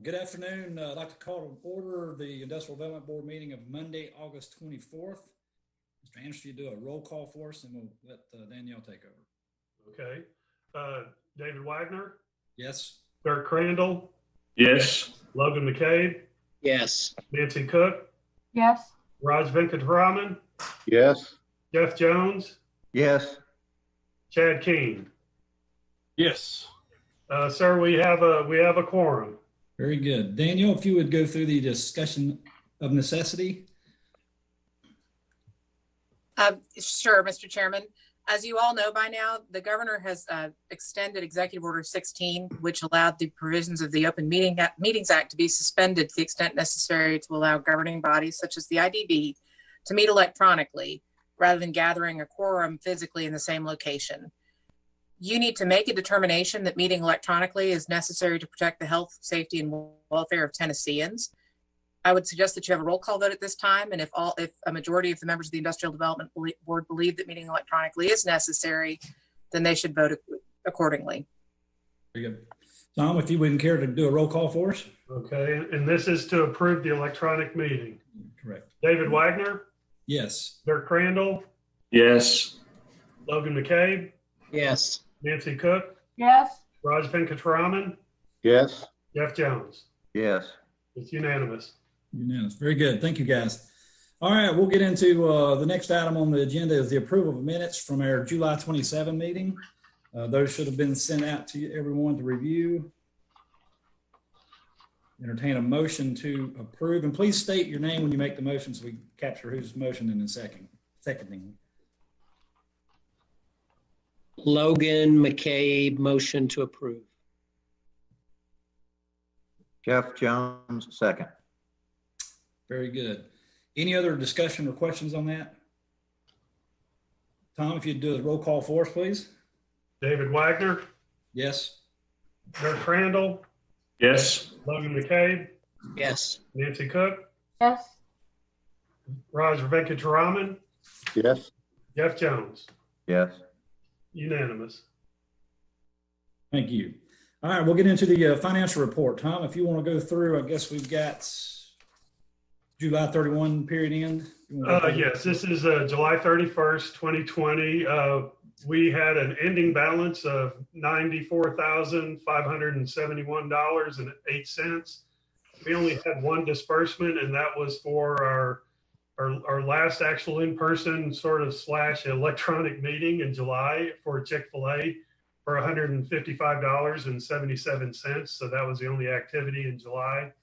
Good afternoon. I'd like to call to order the Industrial Development Board meeting of Monday, August 24th. Mr. Anderson, you do a roll call for us and we'll let Danielle take over. Okay. David Wagner? Yes. Dirk Crandall? Yes. Logan McCabe? Yes. Nancy Cook? Yes. Raj Venkataraman? Yes. Jeff Jones? Yes. Chad King? Yes. Sir, we have a quorum. Very good. Daniel, if you would go through the discussion of necessity. Sure, Mr. Chairman. As you all know by now, the governor has extended Executive Order 16, which allowed the provisions of the Open Meetings Act to be suspended to the extent necessary to allow governing bodies such as the IDB to meet electronically rather than gathering a quorum physically in the same location. You need to make a determination that meeting electronically is necessary to protect the health, safety, and welfare of Tennesseans. I would suggest that you have a roll call vote at this time, and if a majority of the members of the Industrial Development Board believe that meeting electronically is necessary, then they should vote accordingly. Very good. Tom, if you wouldn't care to do a roll call for us. Okay, and this is to approve the electronic meeting. Correct. David Wagner? Yes. Dirk Crandall? Yes. Logan McCabe? Yes. Nancy Cook? Yes. Raj Venkataraman? Yes. Jeff Jones? Yes. It's unanimous. Unanimous. Very good. Thank you, guys. All right, we'll get into the next item on the agenda is the approval of minutes from our July 27 meeting. Those should have been sent out to everyone to review. Entertain a motion to approve, and please state your name when you make the motion so we capture who's motioning in seconding. Logan McCabe, motion to approve. Jeff Jones, second. Very good. Any other discussion or questions on that? Tom, if you'd do a roll call for us, please. David Wagner? Yes. Dirk Crandall? Yes. Logan McCabe? Yes. Nancy Cook? Yes. Raj Venkataraman? Yes. Jeff Jones? Yes. Unanimous. Thank you. All right, we'll get into the financial report. Tom, if you want to go through, I guess we've got July 31 period end. Yes, this is July 31st, 2020. We had an ending balance of $94,571.08. We only had one disbursement, and that was for our last actual in-person sort of / electronic meeting in July for Chick-fil-A for $155.77. So that was the only activity in July.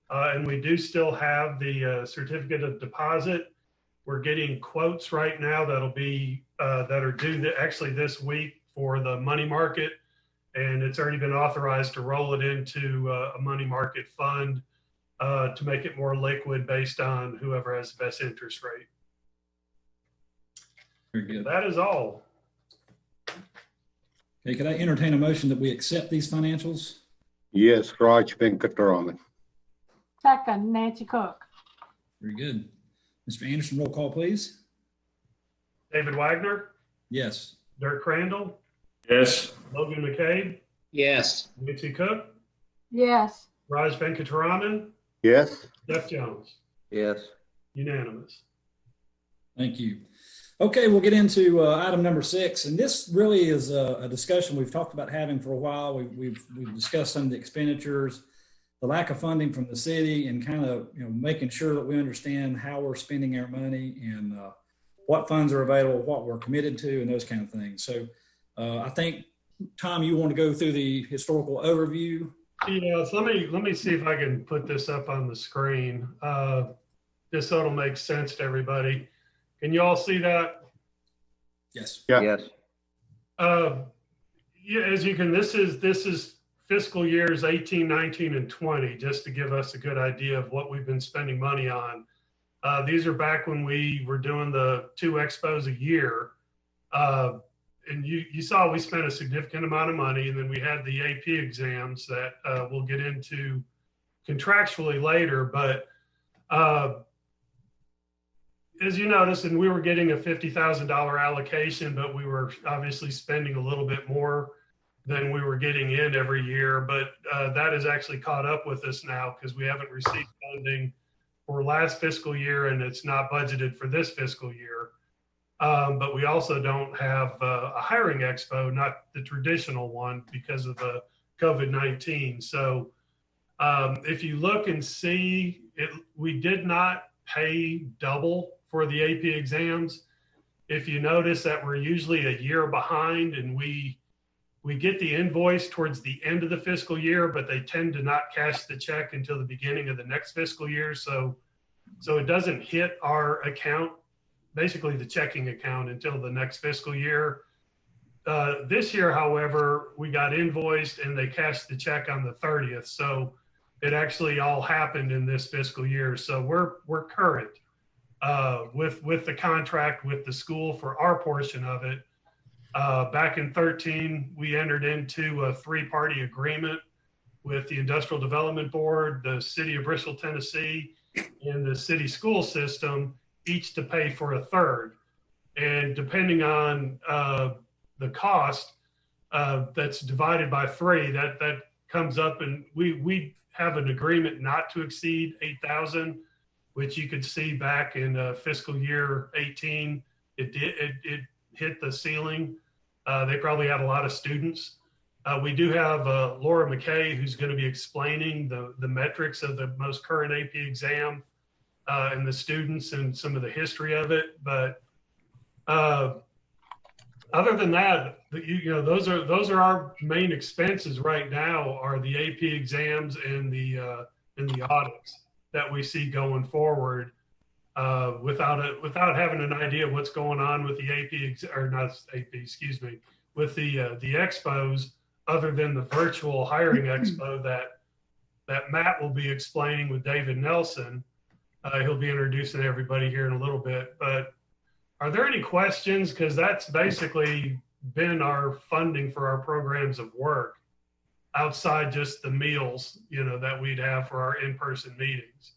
And we do still have the certificate of deposit. We're getting quotes right now that'll be that are due actually this week for the money market, and it's already been authorized to roll it into a money market fund to make it more liquid based on whoever has the best interest rate. Very good. That is all. Okay, could I entertain a motion that we accept these financials? Yes, Raj Venkataraman. Second, Nancy Cook. Very good. Mr. Anderson, roll call, please. David Wagner? Yes. Dirk Crandall? Yes. Logan McCabe? Yes. Nancy Cook? Yes. Raj Venkataraman? Yes. Jeff Jones? Yes. Unanimous. Thank you. Okay, we'll get into item number 6, and this really is a discussion we've talked about having for a while. We've discussed some of the expenditures, the lack of funding from the city, and kind of making sure that we understand how we're spending our money and what funds are available, what we're committed to, and those kind of things. So I think, Tom, you want to go through the historical overview? Yeah, so let me see if I can put this up on the screen, just so it'll make sense to everybody. Can you all see that? Yes. Yeah. Yes. Yeah, as you can, this is fiscal years 18, 19, and 20, just to give us a good idea of what we've been spending money on. These are back when we were doing the 2 expos a year. And you saw we spent a significant amount of money, and then we had the AP exams that we'll get into contractually later. But as you noticed, and we were getting a $50,000 allocation, but we were obviously spending a little bit more. than we were getting in every year. But that has actually caught up with us now because we haven't received funding for last fiscal year, and it's not budgeted for this fiscal year. But we also don't have a hiring expo, not the traditional one, because of the COVID-19. So if you look and see it, we did not pay double for the AP exams. If you notice that we're usually a year behind, and we get the invoice towards the end of the fiscal year, but they tend to not cash the check until the beginning of the next fiscal year. So it doesn't hit our account, basically the checking account, until the next fiscal year. This year, however, we got invoiced and they cashed the check on the 30th. So it actually all happened in this fiscal year. So we're current with the contract with the school for our portion of it. Back in 2013, we entered into a 3-party agreement with the Industrial Development Board, the City of Bristol, Tennessee, and the city school system, each to pay for a third. And depending on the cost that's divided by 3, that comes up, and we have an agreement not to exceed 8,000, which you could see back in fiscal year 18. It hit the ceiling. They probably had a lot of students. We do have Laura McKay, who's going to be explaining the metrics of the most current AP exam and the students and some of the history of it. But other than that, those are our main expenses right now, are the AP exams and the audits that we see going forward. Without having an idea of what's going on with the with the expos, other than the virtual hiring expo that Matt will be explaining with David Nelson. He'll be introducing everybody here in a little bit. But are there any questions? Because that's basically been our funding for our programs of work, outside just the meals, that we'd have for our in-person meetings.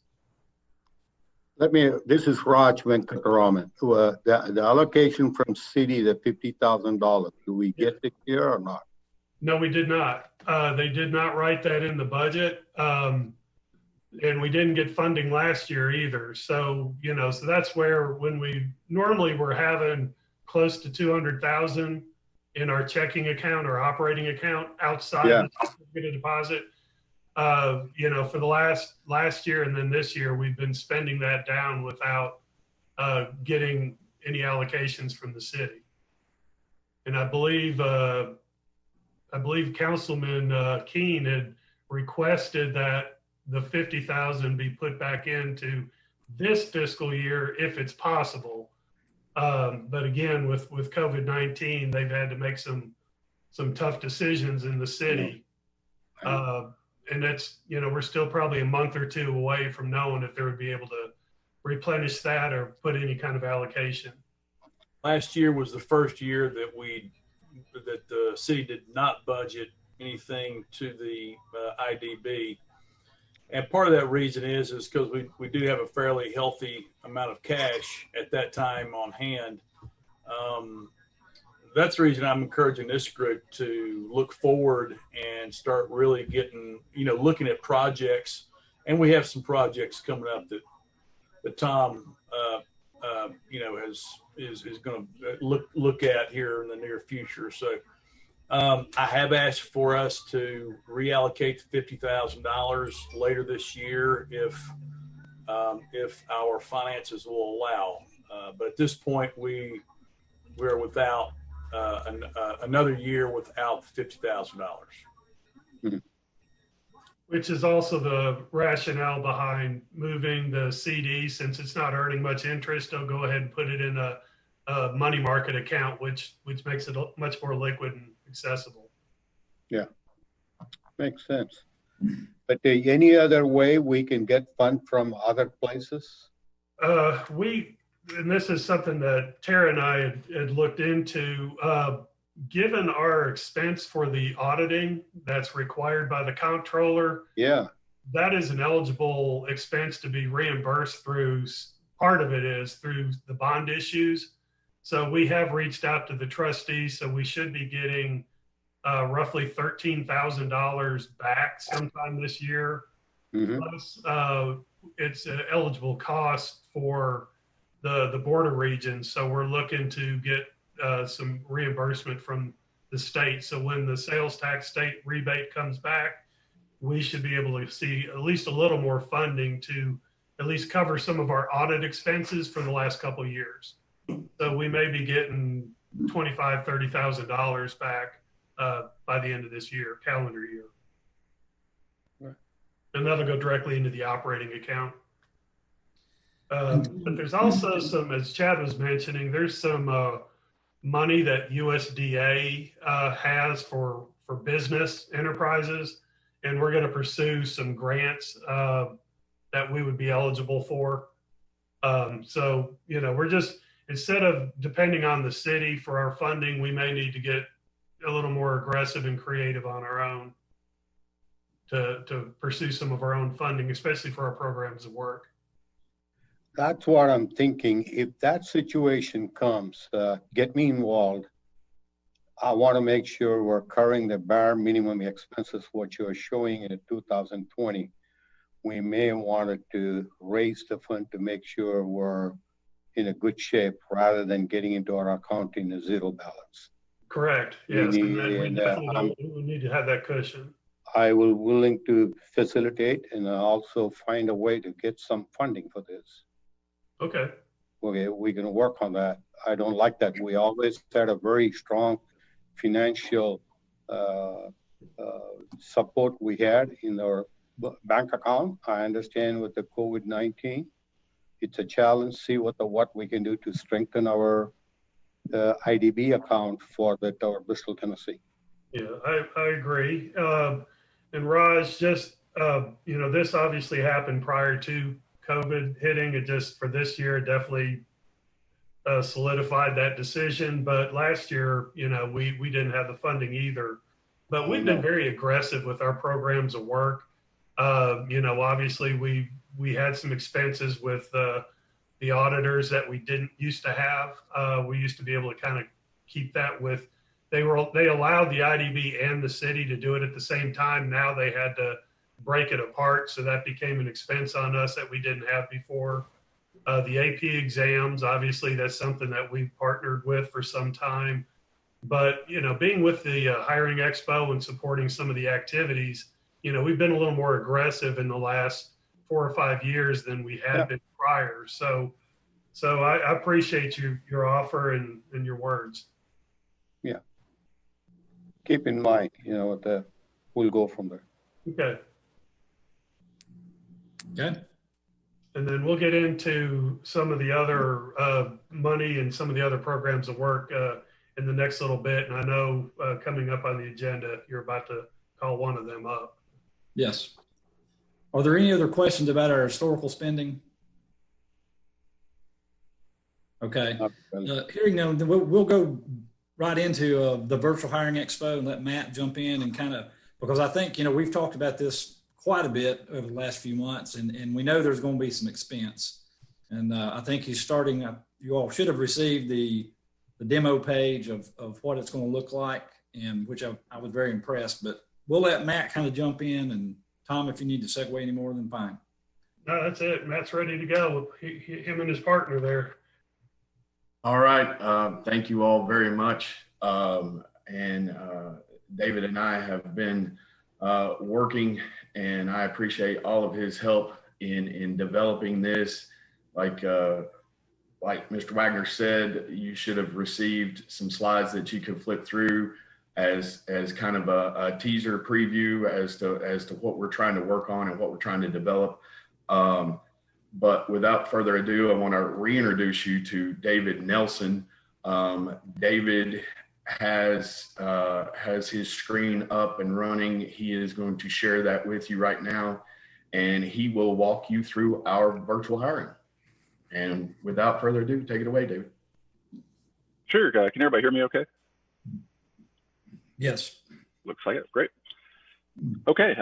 This is Raj Venkataraman. The allocation from city, the $50,000, do we get it here or not? No, we did not. They did not write that in the budget. And we didn't get funding last year either. So, so that's where, when normally we're having close to 200,000 in our checking account or operating account outside the certificate of deposit. For the last year and then this year, we've been spending that down without getting any allocations from the city. And I believe Councilman Keene had requested that the 50,000 be put back into this fiscal year if it's possible. But again, with COVID-19, they've had to make some tough decisions in the city. And that's, we're still probably a month or 2 away from knowing if they would be able to replenish that or put any kind of allocation. Last year was the first year that the city did not budget anything to the IDB. And part of that reason is because we do have a fairly healthy amount of cash at that time on hand. That's the reason I'm encouraging this group to look forward and start really getting, looking at projects. And we have some projects coming up that Tom, is going to look at here in the near future. So I have asked for us to reallocate the $50,000 later this year if our finances will allow. But at this point, we're without another year without $50,000. Which is also the rationale behind moving the CD. Since it's not earning much interest, they'll go ahead and put it in a money market account, which makes it much more liquid and accessible. Yeah, makes sense. But any other way we can get fund from other places? And this is something that Tara and I had looked into. Given our expense for the auditing that's required by the comptroller, that is an eligible expense to be reimbursed through. Part of it is through the bond issues. So we have reached out to the trustees, so we should be getting roughly $13,000 back sometime this year. Mhm. Plus, it's an eligible cost for the border region. So we're looking to get some reimbursement from the state. So when the sales tax state rebate comes back, we should be able to see at least a little more funding to at least cover some of our audit expenses for the last couple of years. So we may be getting $25,000, $30,000 back by the end of this year, calendar year. Right. And that'll go directly into the operating account. But there's also some, as Chad was mentioning, there's some money that USDA has for business enterprises, and we're going to pursue some grants that we would be eligible for. So, you know, we're just, instead of depending on the city for our funding, we may need to get a little more aggressive and creative on our own to pursue some of our own funding, especially for our programs of work. That's what I'm thinking. If that situation comes, get me involved. I want to make sure we're covering the bare minimum expenses, what you're showing in 2020. We may want to raise the fund to make sure we're in a good shape rather than getting into our account in a zero balance. Correct. Yes. We definitely we need to have that cushion. I will willing to facilitate and also find a way to get some funding for this. Okay. Okay, we can work on that. I don't like that. We always had a very strong financial support we had in our bank account. I understand with the COVID-19, it's a challenge. See what we can do to strengthen our IDB account for the Tower Bristol, Tennessee. Yeah, I agree. And Raj, just you know, this obviously happened prior to COVID hitting. It just for this year definitely solidified that decision. But last year, you know, we didn't have the funding either. But we've been very aggressive with our programs of work. You know, obviously we had some expenses with the auditors that we didn't used to have. We used to be able to kind of keep that with. They allowed the IDB and the city to do it at the same time. Now they had to break it apart, so that became an expense on us that we didn't have before. The AP exams, obviously, that's something that we've partnered with for some time. But you know, being with the Hiring Expo and supporting some of the activities, you know, we've been a little more aggressive in the last 4 or 5 years than we had been prior. So I appreciate your offer and your words. Yeah. Keep in mind, you know, we'll go from there. Okay. Okay. And then we'll get into some of the other money and some of the other programs of work in the next little bit. And I know coming up on the agenda, you're about to call one of them up. Yes. Are there any other questions about our historical spending? Okay. Hearing none, then we'll go right into the virtual hiring expo and let Matt jump in and kind of, because I think, you know, we've talked about this quite a bit over the last few months, and we know there's going to be some expense. And I think he's starting, you all should have received the demo page of what it's going to look like, and which I was very impressed, but we'll let Matt kind of jump in, and Tom, if you need to segue any more, then fine. No, that's it. Matt's ready to go. Him and his partner there. All right. Thank you all very much. And David and I have been working, and I appreciate all of his help in developing this. Like Mr. Wagner said, you should have received some slides that you could flip through as kind of a teaser preview as to what we're trying to work on and what we're trying to develop. But without further ado, I want to reintroduce you to David Nelson. David has his screen up and running. He is going to share that with you right now, and he will walk you through our virtual hiring. And without further ado, take it away, David. Sure. Can everybody hear me okay? Yes. Looks like it. Great. Okay.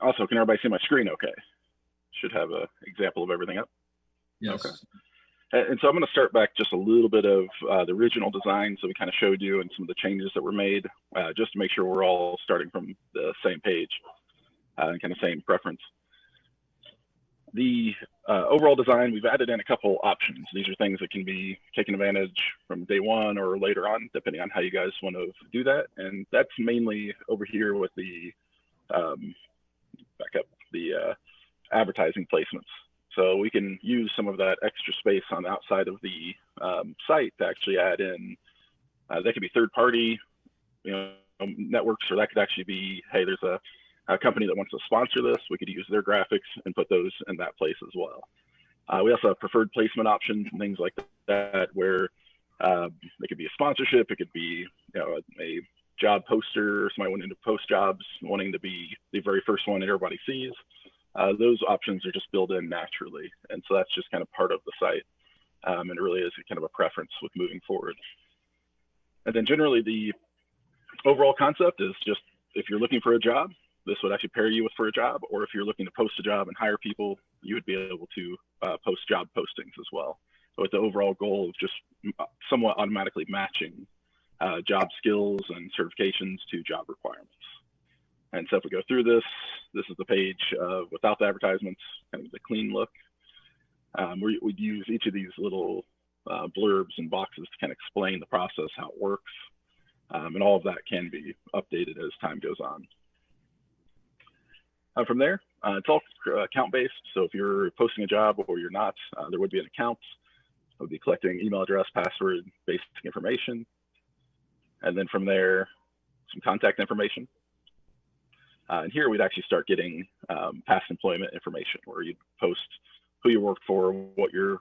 Also, can everybody see my screen okay? Should have an example of everything up. Yes. Okay. And so I'm going to start back just a little bit of the original design, so we kind of showed you and some of the changes that were made, just to make sure we're all starting from the same page and kind of same preference. The overall design, we've added in a couple options. These are things that can be taken advantage from day one or later on, depending on how you guys want to do that. And that's mainly over here with the advertising placements. So we can use some of that extra space on the outside of the site to actually add in. That could be third-party, networks, or that could actually be, hey, there's a company that wants to sponsor this. We could use their graphics and put those in that place as well. We also have preferred placement options and things like that, where it could be a sponsorship, it could be a job poster, or somebody wanting to post jobs, wanting to be the very first one that everybody sees. Those options are just built in naturally. And so that's just kind of part of the site. And it really is kind of a preference with moving forward. And then generally the overall concept is just, if you're looking for a job, this would actually pair you with for a job, or if you're looking to post a job and hire people, you would be able to post job postings as well. So with the overall goal of just somewhat automatically matching job skills and certifications to job requirements. And so if we go through this, this is the page without the advertisements, kind of the clean look. We'd use each of these little blurbs and boxes to kind of explain the process, how it works. And all of that can be updated as time goes on. From there, it's all account-based. So if you're posting a job or you're not, there would be an account. It would be collecting email address, password, basic information. And then from there, some contact information. And here we'd actually start getting past employment information, where you'd post who you worked for, what your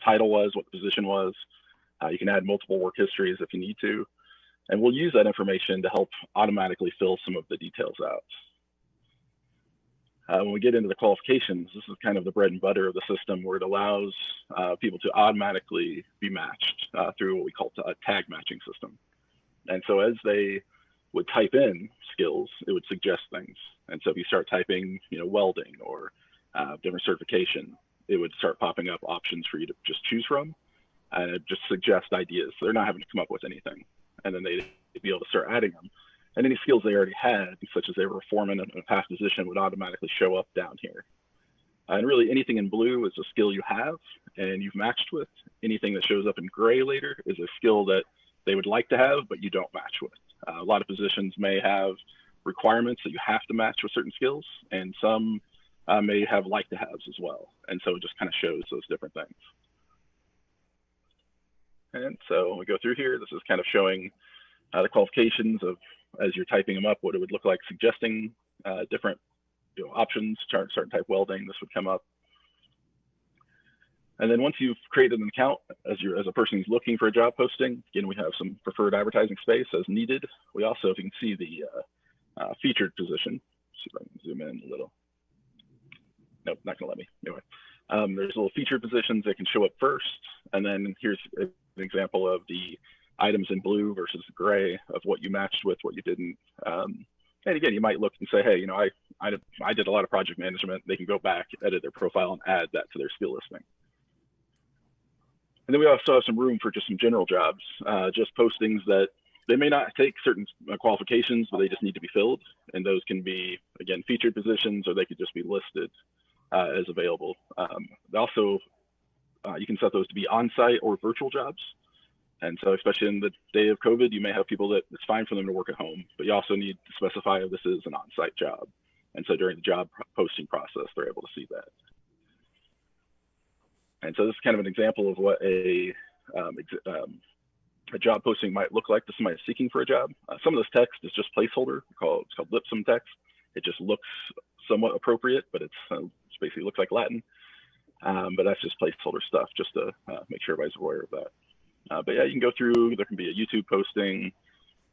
title was, what the position was. You can add multiple work histories if you need to. And we'll use that information to help automatically fill some of the details out. When we get into the qualifications, this is kind of the bread and butter of the system, where it allows people to automatically be matched through what we call a tag matching system. And so as they would type in skills, it would suggest things. And so if you start typing, welding or different certification, it would start popping up options for you to just choose from, and it just suggest ideas. So they're not having to come up with anything. And then they'd be able to start adding them. And any skills they already had, such as they were a foreman in a past position, would automatically show up down here. And really anything in blue is a skill you have and you've matched with. Anything that shows up in gray later is a skill that they would like to have, but you don't match with. A lot of positions may have requirements that you have to match with certain skills, and some may have like to haves as well. And so it just kind of shows those different things. And so when we go through here, this is kind of showing the qualifications of, as you're typing them up, what it would look like, suggesting different options. Certain type welding, this would come up. And then once you've created an account, as a person who's looking for a job posting, again, we have some preferred advertising space as needed. We also, if you can see the featured position, see if I can zoom in a little. Nope, not gonna let me. Anyway, there's little featured positions that can show up first. And then here's an example of the items in blue versus gray of what you matched with, what you didn't. And again, you might look and say, hey, I did a lot of project management. They can go back, edit their profile, and add that to their skill listing. And then we also have some room for just some general jobs, just postings that they may not take certain qualifications, but they just need to be filled. And those can be, again, featured positions, or they could just be listed as available. Also, you can set those to be on-site or virtual jobs. And so especially in the day of COVID, you may have people that it's fine for them to work at home, but you also need to specify if this is an on-site job. And so during the job posting process, they're able to see that. And so this is kind of an example of what a job posting might look like to somebody seeking for a job. Some of this text is just placeholder. It's called lipsum text. It just looks somewhat appropriate, but it basically looks like Latin. But that's just placeholder stuff, just to make sure everybody's aware of that. But yeah, you can go through, there can be a YouTube posting.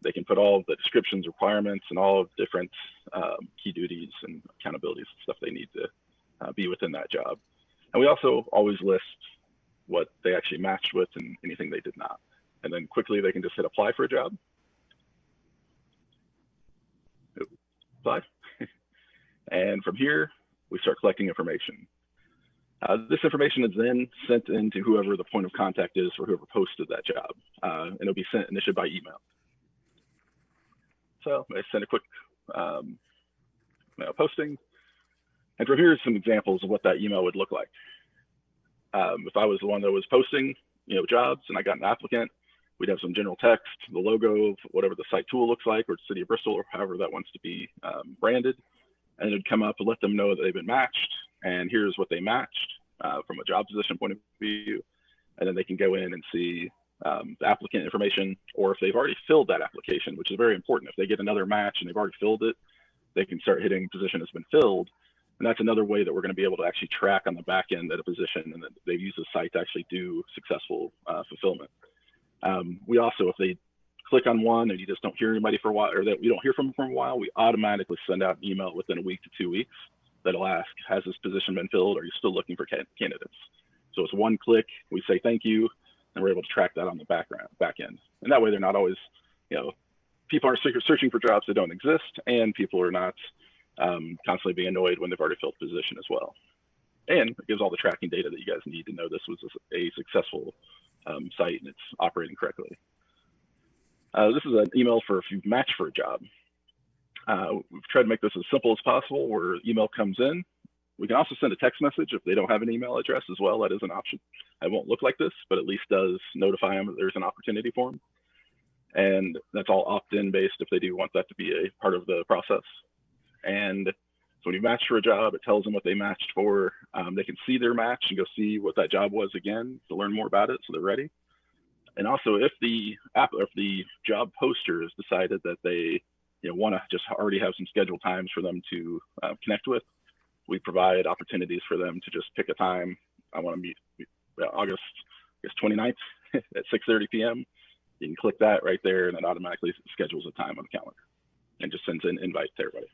They can put all the descriptions, requirements, and all of the different key duties and accountabilities, stuff they need to be within that job. And we also always list what they actually matched with and anything they did not. And then quickly they can just hit apply for a job. Apply. And from here, we start collecting information. This information is then sent into whoever the point of contact is for whoever posted that job, and it'll be sent initially by email. So I send a quick posting, and from here are some examples of what that email would look like. If I was the one that was posting, jobs, and I got an applicant, we'd have some general text, the logo of whatever the site tool looks like, or City of Bristol, or however that wants to be branded, and it'd come up and let them know that they've been matched, and here's what they matched from a job position point of view, and then they can go in and see the applicant information, or if they've already filled that application, which is very important. If they get another match and they've already filled it, they can start hitting position has been filled. And that's another way that we're going to be able to actually track on the back end that a position and that they've used the site to actually do successful fulfillment. We also, if they click on one and you just don't hear anybody for a while, or that we don't hear from them for a while, we automatically send out an email within a week to 2 weeks that'll ask, has this position been filled? Are you still looking for candidates? So it's one click, we say thank you, and we're able to track that on the back end. And that way they're not always, people aren't searching for jobs that don't exist, and people are not constantly being annoyed when they've already filled the position as well. And it gives all the tracking data that you guys need to know this was a successful site and it's operating correctly. This is an email for if you've matched for a job. We've tried to make this as simple as possible where email comes in. We can also send a text message if they don't have an email address as well. That is an option. It won't look like this, but at least does notify them that there's an opportunity for them. And that's all opt-in based if they do want that to be a part of the process. And so when you match for a job, it tells them what they matched for. They can see their match and go see what that job was again to learn more about it so they're ready. And also if the job poster has decided that they want to just already have some scheduled times for them to connect with, we provide opportunities for them to just pick a time. I want to meet August 29th at 6:30 p.m. You can click that right there and it automatically schedules a time on the calendar and just sends an invite to everybody.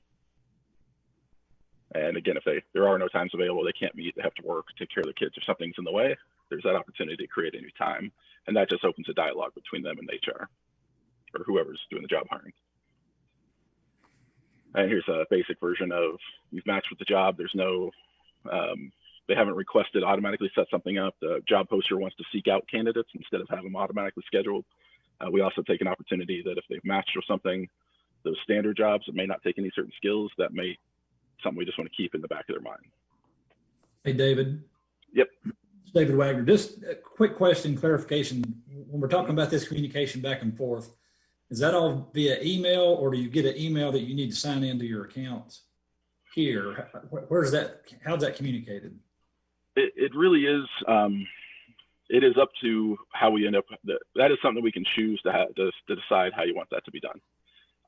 And again, if there are no times available, they can't meet, they have to work, take care of their kids, or something's in the way, there's that opportunity to create a new time. And that just opens a dialogue between them and HR or whoever's doing the job hiring. And here's a basic version of you've matched with the job. There's no, they haven't requested automatically set something up. The job poster wants to seek out candidates instead of have them automatically scheduled. We also take an opportunity that if they've matched with something, those standard jobs that may not take any certain skills, that may something we just want to keep in the back of their mind. Hey, David. Yep. It's David Wagner. Just a quick question, clarification. When we're talking about this communication back and forth, is that all via email, or do you get an email that you need to sign into your accounts here? Where's that? How's that communicated? It really is. It is up to how we end up. That is something we can choose to decide how you want that to be done.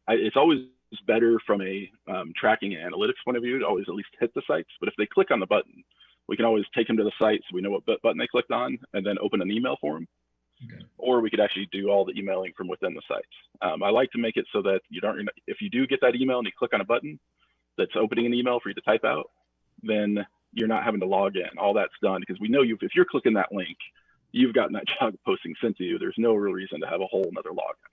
It's always better from a tracking and analytics point of view to always at least hit the sites. But if they click on the button, we can always take them to the site so we know what button they clicked on and then open an email for them. Okay. Or we could actually do all the emailing from within the sites. I like to make it so that if you do get that email and you click on a button that's opening an email for you to type out, then you're not having to log in. All that's done because we know if you're clicking that link, you've gotten that job posting sent to you. There's no real reason to have a whole nother login.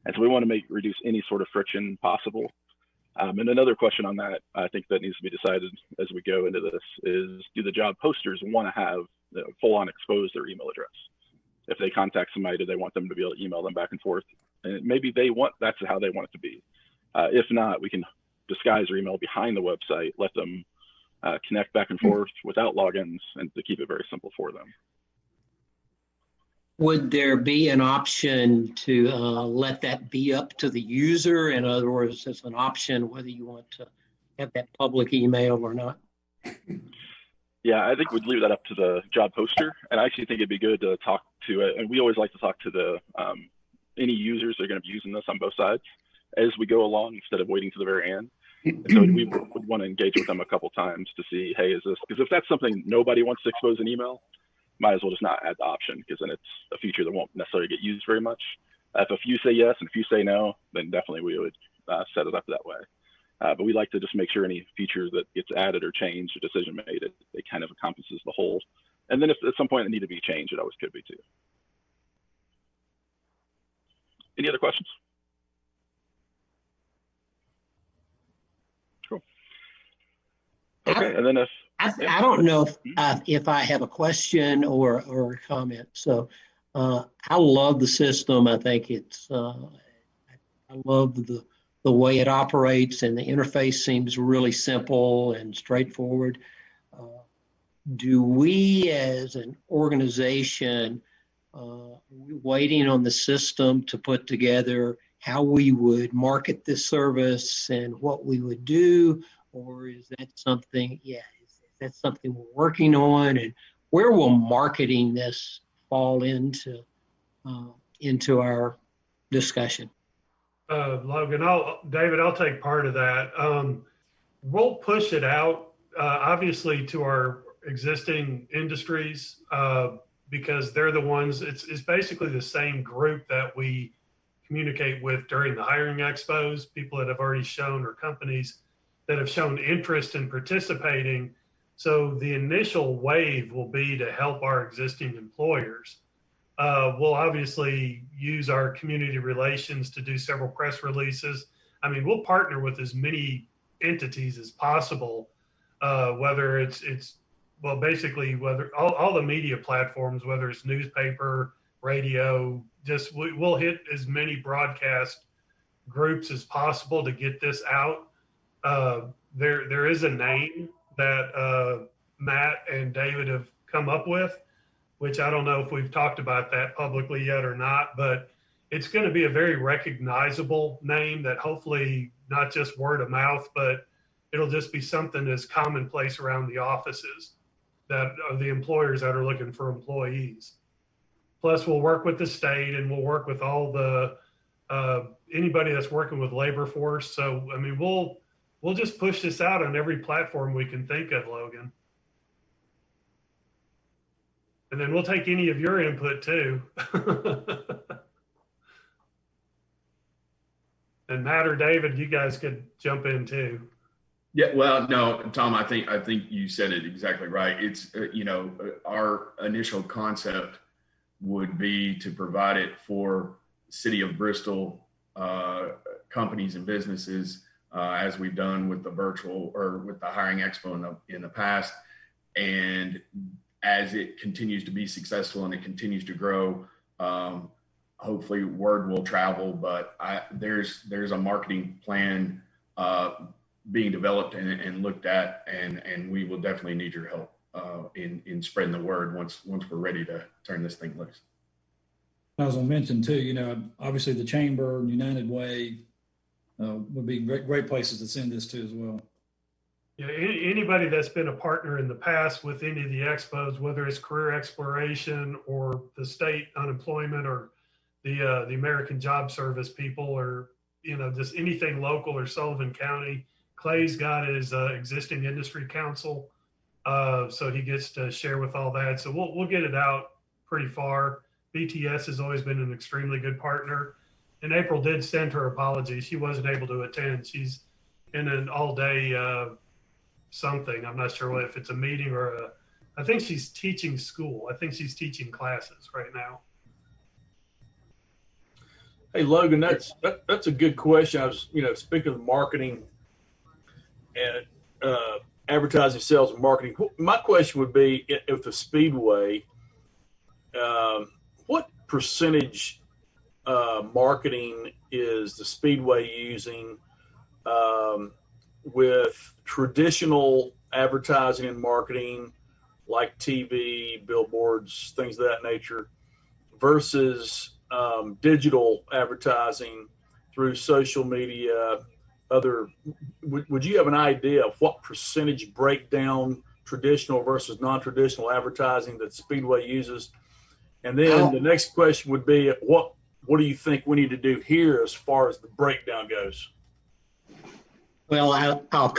And so we want to reduce any sort of friction possible. And another question on that, I think that needs to be decided as we go into this is, do the job posters want to have full on expose their email address? If they contact somebody, do they want them to be able to email them back and forth? And maybe that's how they want it to be. If not, we can disguise their email behind the website, let them connect back and forth without logins, and to keep it very simple for them. Would there be an option to let that be up to the user? In other words, it's an option whether you want to have that public email or not? Yeah, I think we'd leave that up to the job poster. And I actually think it'd be good to talk to it. And we always like to talk to the any users that are going to be using this on both sides as we go along instead of waiting to the very end. And so we would want to engage with them a couple times to see, hey, is this, because if that's something nobody wants to expose an email, might as well just not add the option, because then it's a feature that won't necessarily get used very much. If a few say yes and a few say no, then definitely we would set it up that way. But we like to just make sure any feature that gets added or changed or decision made, it kind of encompasses the whole. And then if at some point it need to be changed, it always could be too. Any other questions? Cool. Okay, and then if I don't know if I have a question or a comment. So I love the system. I think I love the way it operates, and the interface seems really simple and straightforward. Do we as an organization, are we waiting on the system to put together how we would market this service and what we would do? Or is that something, is that something we're working on? And where will marketing this fall into our discussion? Logan, David, I'll take part of that. We'll push it out, obviously, to our existing industries because they're the ones, it's basically the same group that we communicate with during the hiring expos, people that have already shown, or companies that have shown interest in participating. So the initial wave will be to help our existing employers. We'll obviously use our community relations to do several press releases. I mean, we'll partner with as many entities as possible, whether basically whether all the media platforms, whether it's newspaper, radio, we'll hit as many broadcast groups as possible to get this out. There is a name that Matt and David have come up with, which I don't know if we've talked about that publicly yet or not, but it's going to be a very recognizable name that hopefully not just word of mouth, but it'll just be something that's commonplace around the offices that are the employers that are looking for employees. Plus, we'll work with the state, and we'll work with all the anybody that's working with labor force. So, I mean, we'll just push this out on every platform we can think of, Logan. And then we'll take any of your input too. And Matt or David, you guys could jump in too. Yeah, well, no, Tom, I think you said it exactly right. It's, our initial concept would be to provide it for City of Bristol companies and businesses, as we've done with the virtual or with the hiring expo in the past. And as it continues to be successful and it continues to grow, hopefully word will travel. But there's a marketing plan being developed and looked at, and we will definitely need your help in spreading the word once we're ready to turn this thing loose. I was going to mention too, obviously the Chamber, United Way would be great places to send this to as well. Yeah, anybody that's been a partner in the past with any of the expos, whether it's career exploration or the state unemployment or the American Job Service people, or just anything local or Sullivan County. Clay's got his existing industry council, so he gets to share with all that. So we'll get it out pretty far. BTS has always been an extremely good partner, and April did send her apologies. She wasn't able to attend. She's in an all-day something. I'm not sure if it's a meeting or I think she's teaching school. I think she's teaching classes right now. Hey, Logan, that's a good question. I was, speaking of marketing and advertising, sales, and marketing. My question would be, if the Speedway, what percentage marketing is the Speedway using with traditional advertising and marketing, like TV, billboards, things of that nature, versus digital advertising through social media, would you have an idea of what percentage breakdown traditional versus non-traditional advertising that Speedway uses? And then the next question would be, what do you think we need to do here as far as the breakdown goes? Well, I'll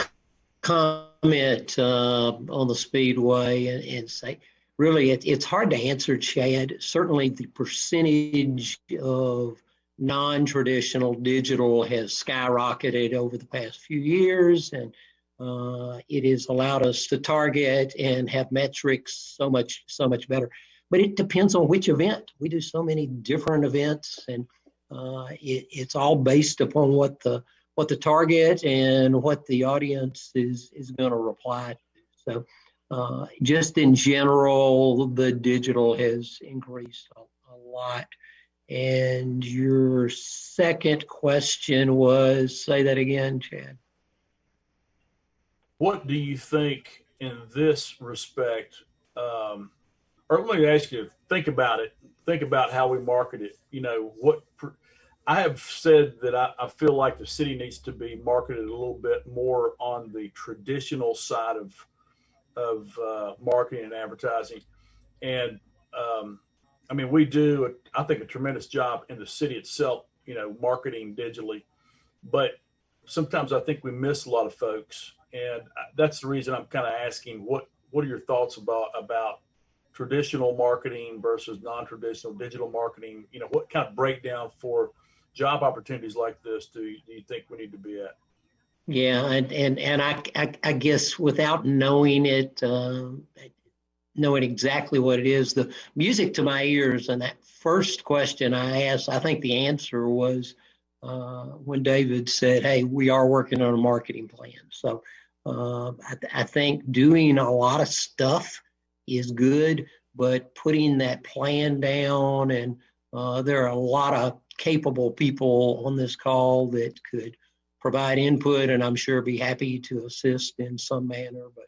comment on the Speedway and say, really, it's hard to answer, Chad. Certainly the percentage of non-traditional digital has skyrocketed over the past few years, and it has allowed us to target and have metrics so much better. But it depends on which event. We do so many different events, and it's all based upon what the target and what the audience is going to reply to. So just in general, the digital has increased a lot. And your second question was, say that again, Chad. What do you think in this respect? Or let me ask you, think about it. Think about how we market it. You know, I have said that I feel like the city needs to be marketed a little bit more on the traditional side of marketing and advertising. And I mean, we do, I think, a tremendous job in the city itself, you know, marketing digitally. But sometimes I think we miss a lot of folks. And that's the reason I'm kind of asking, what are your thoughts about traditional marketing versus non-traditional digital marketing? You know, what kind of breakdown for job opportunities like this do you think we need to be at? Yeah, and I guess without knowing it, knowing exactly what it is, the music to my ears, and that first question I asked, I think the answer was when David said, "Hey, we are working on a marketing plan." So I think doing a lot of stuff is good, but putting that plan down, and there are a lot of capable people on this call that could provide input, and I'm sure be happy to assist in some manner. But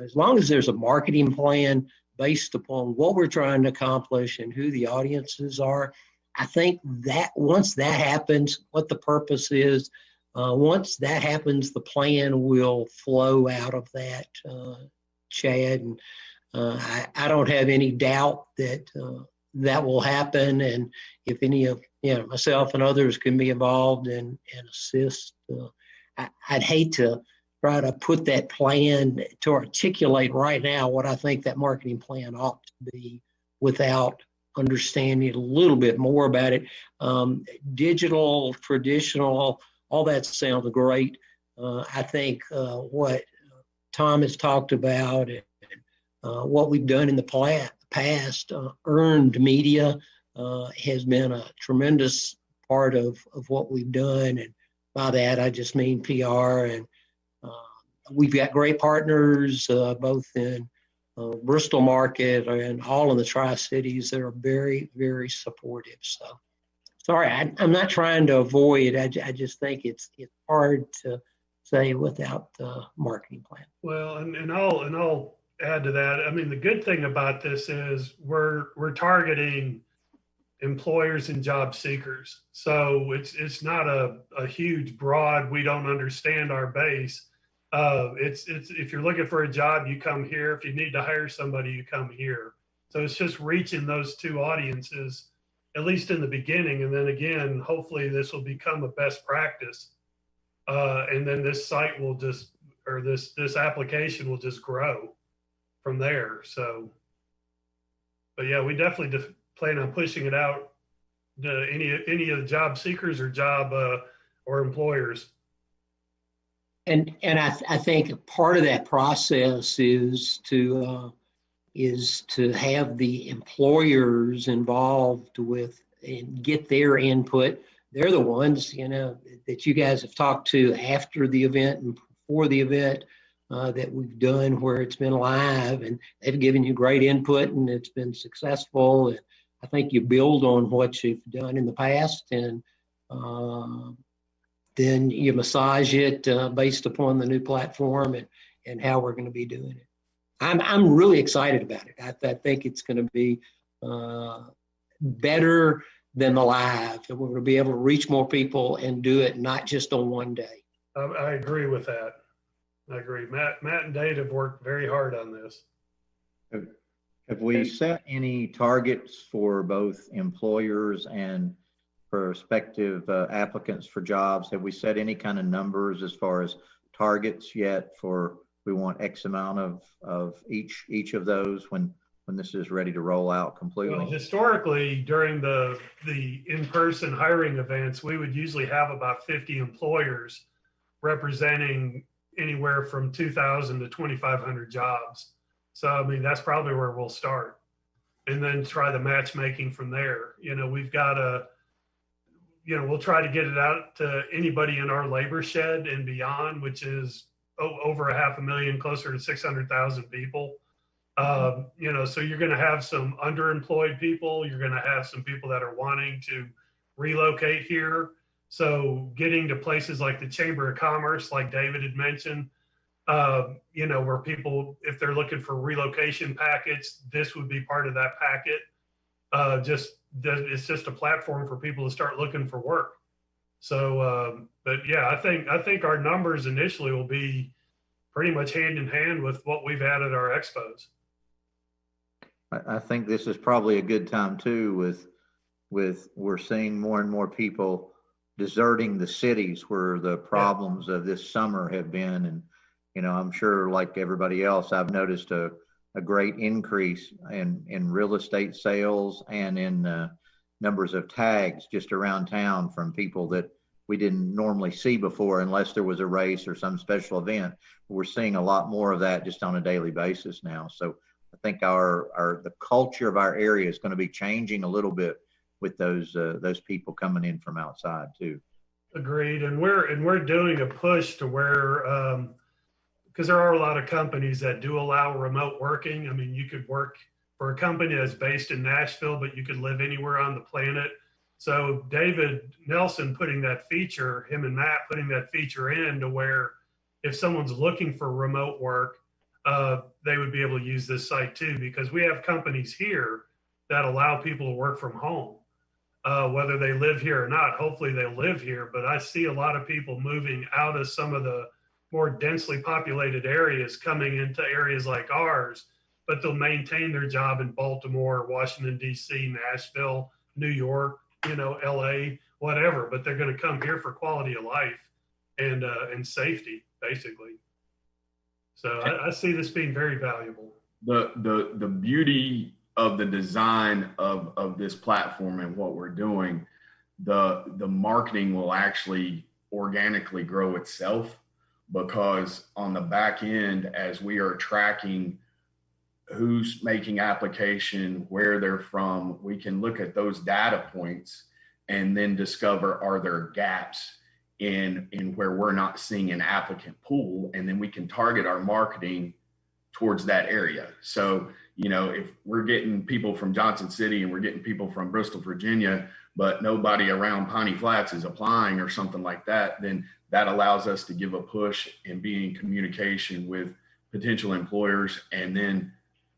as long as there's a marketing plan based upon what we're trying to accomplish and who the audiences are, I think that once that happens, what the purpose is, once that happens, the plan will flow out of that, Chad. And I don't have any doubt that that will happen. And if any of myself and others can be involved and assist, I'd hate to try to put that plan to articulate right now what I think that marketing plan ought to be without understanding a little bit more about it. Digital, traditional, all that sounds great. I think what Tom has talked about and what we've done in the past, earned media has been a tremendous part of what we've done. And by that, I just mean PR. And we've got great partners, both in Bristol market and all in the Tri-Cities that are very, very supportive. So sorry, I'm not trying to avoid. I just think it's hard to say without the marketing plan. Well, and I'll add to that. I mean, the good thing about this is we're targeting employers and job seekers. So it's not a huge, broad, we don't understand our base. It's if you're looking for a job, you come here. If you need to hire somebody, you come here. So it's just reaching those two audiences, at least in the beginning. And then again, hopefully this will become a best practice. And then this site will just, or this application will just grow from there. So, but yeah, we definitely plan on pushing it out to any of the job seekers or job or employers. And I think part of that process is to have the employers involved with and get their input. They're the ones, that you guys have talked to after the event and before the event that we've done where it's been live, and they've given you great input and it's been successful. And I think you build on what you've done in the past, and then you massage it based upon the new platform and how we're going to be doing it. I'm really excited about it. I think it's going to be better than the live, and we're going to be able to reach more people and do it not just on one day. I agree with that. I agree. Matt and Dave have worked very hard on this. Have we set any targets for both employers and prospective applicants for jobs? Have we set any kind of numbers as far as targets yet for we want X amount of each of those when this is ready to roll out completely? Well, historically, during the in-person hiring events, we would usually have about 50 employers representing anywhere from 2,000 to 2,500 jobs. So, I mean, that's probably where we'll start, and then try the matchmaking from there. We've got we'll try to get it out to anybody in our labor shed and beyond, which is over 500,000, closer to 600,000 people. You know, so you're going to have some underemployed people. You're going to have some people that are wanting to relocate here. So getting to places like the Chamber of Commerce, like David had mentioned, you know, where people, if they're looking for relocation packets, this would be part of that packet. It's just a platform for people to start looking for work. So, but yeah, I think our numbers initially will be pretty much hand in hand with what we've had at our expos. I think this is probably a good time too, with we're seeing more and more people deserting the cities where the problems of this summer have been. And, you know, I'm sure like everybody else, I've noticed a great increase in real estate sales and in numbers of tags just around town from people that we didn't normally see before unless there was a race or some special event. We're seeing a lot more of that just on a daily basis now. So I think the culture of our area is going to be changing a little bit with those people coming in from outside too. Agreed. And we're doing a push to where, because there are a lot of companies that do allow remote working. I mean, you could work for a company that's based in Nashville, but you could live anywhere on the planet. So David Nelson putting that feature, him and Matt putting that feature in to where if someone's looking for remote work, they would be able to use this site too, because we have companies here that allow people to work from home, whether they live here or not. Hopefully they live here, but I see a lot of people moving out of some of the more densely populated areas coming into areas like ours, but they'll maintain their job in Baltimore, Washington, D.C., Nashville, New York, you know, LA, whatever, but they're going to come here for quality of life and safety, basically. So I see this being very valuable. The beauty of the design of this platform and what we're doing, the marketing will actually organically grow itself, because on the back end, as we are tracking who's making application, where they're from, we can look at those data points and then discover, are there gaps in where we're not seeing an applicant pool, and then we can target our marketing towards that area. So, you know, if we're getting people from Johnson City and we're getting people from Bristol, Virginia, but nobody around Piney Flats is applying or something like that, then that allows us to give a push and be in communication with potential employers, and then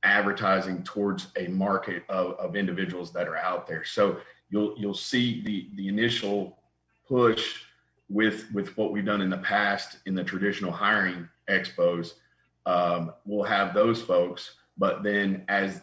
advertising towards a market of individuals that are out there. So you'll see the initial push with what we've done in the past in the traditional hiring expos. We'll have those folks, but then as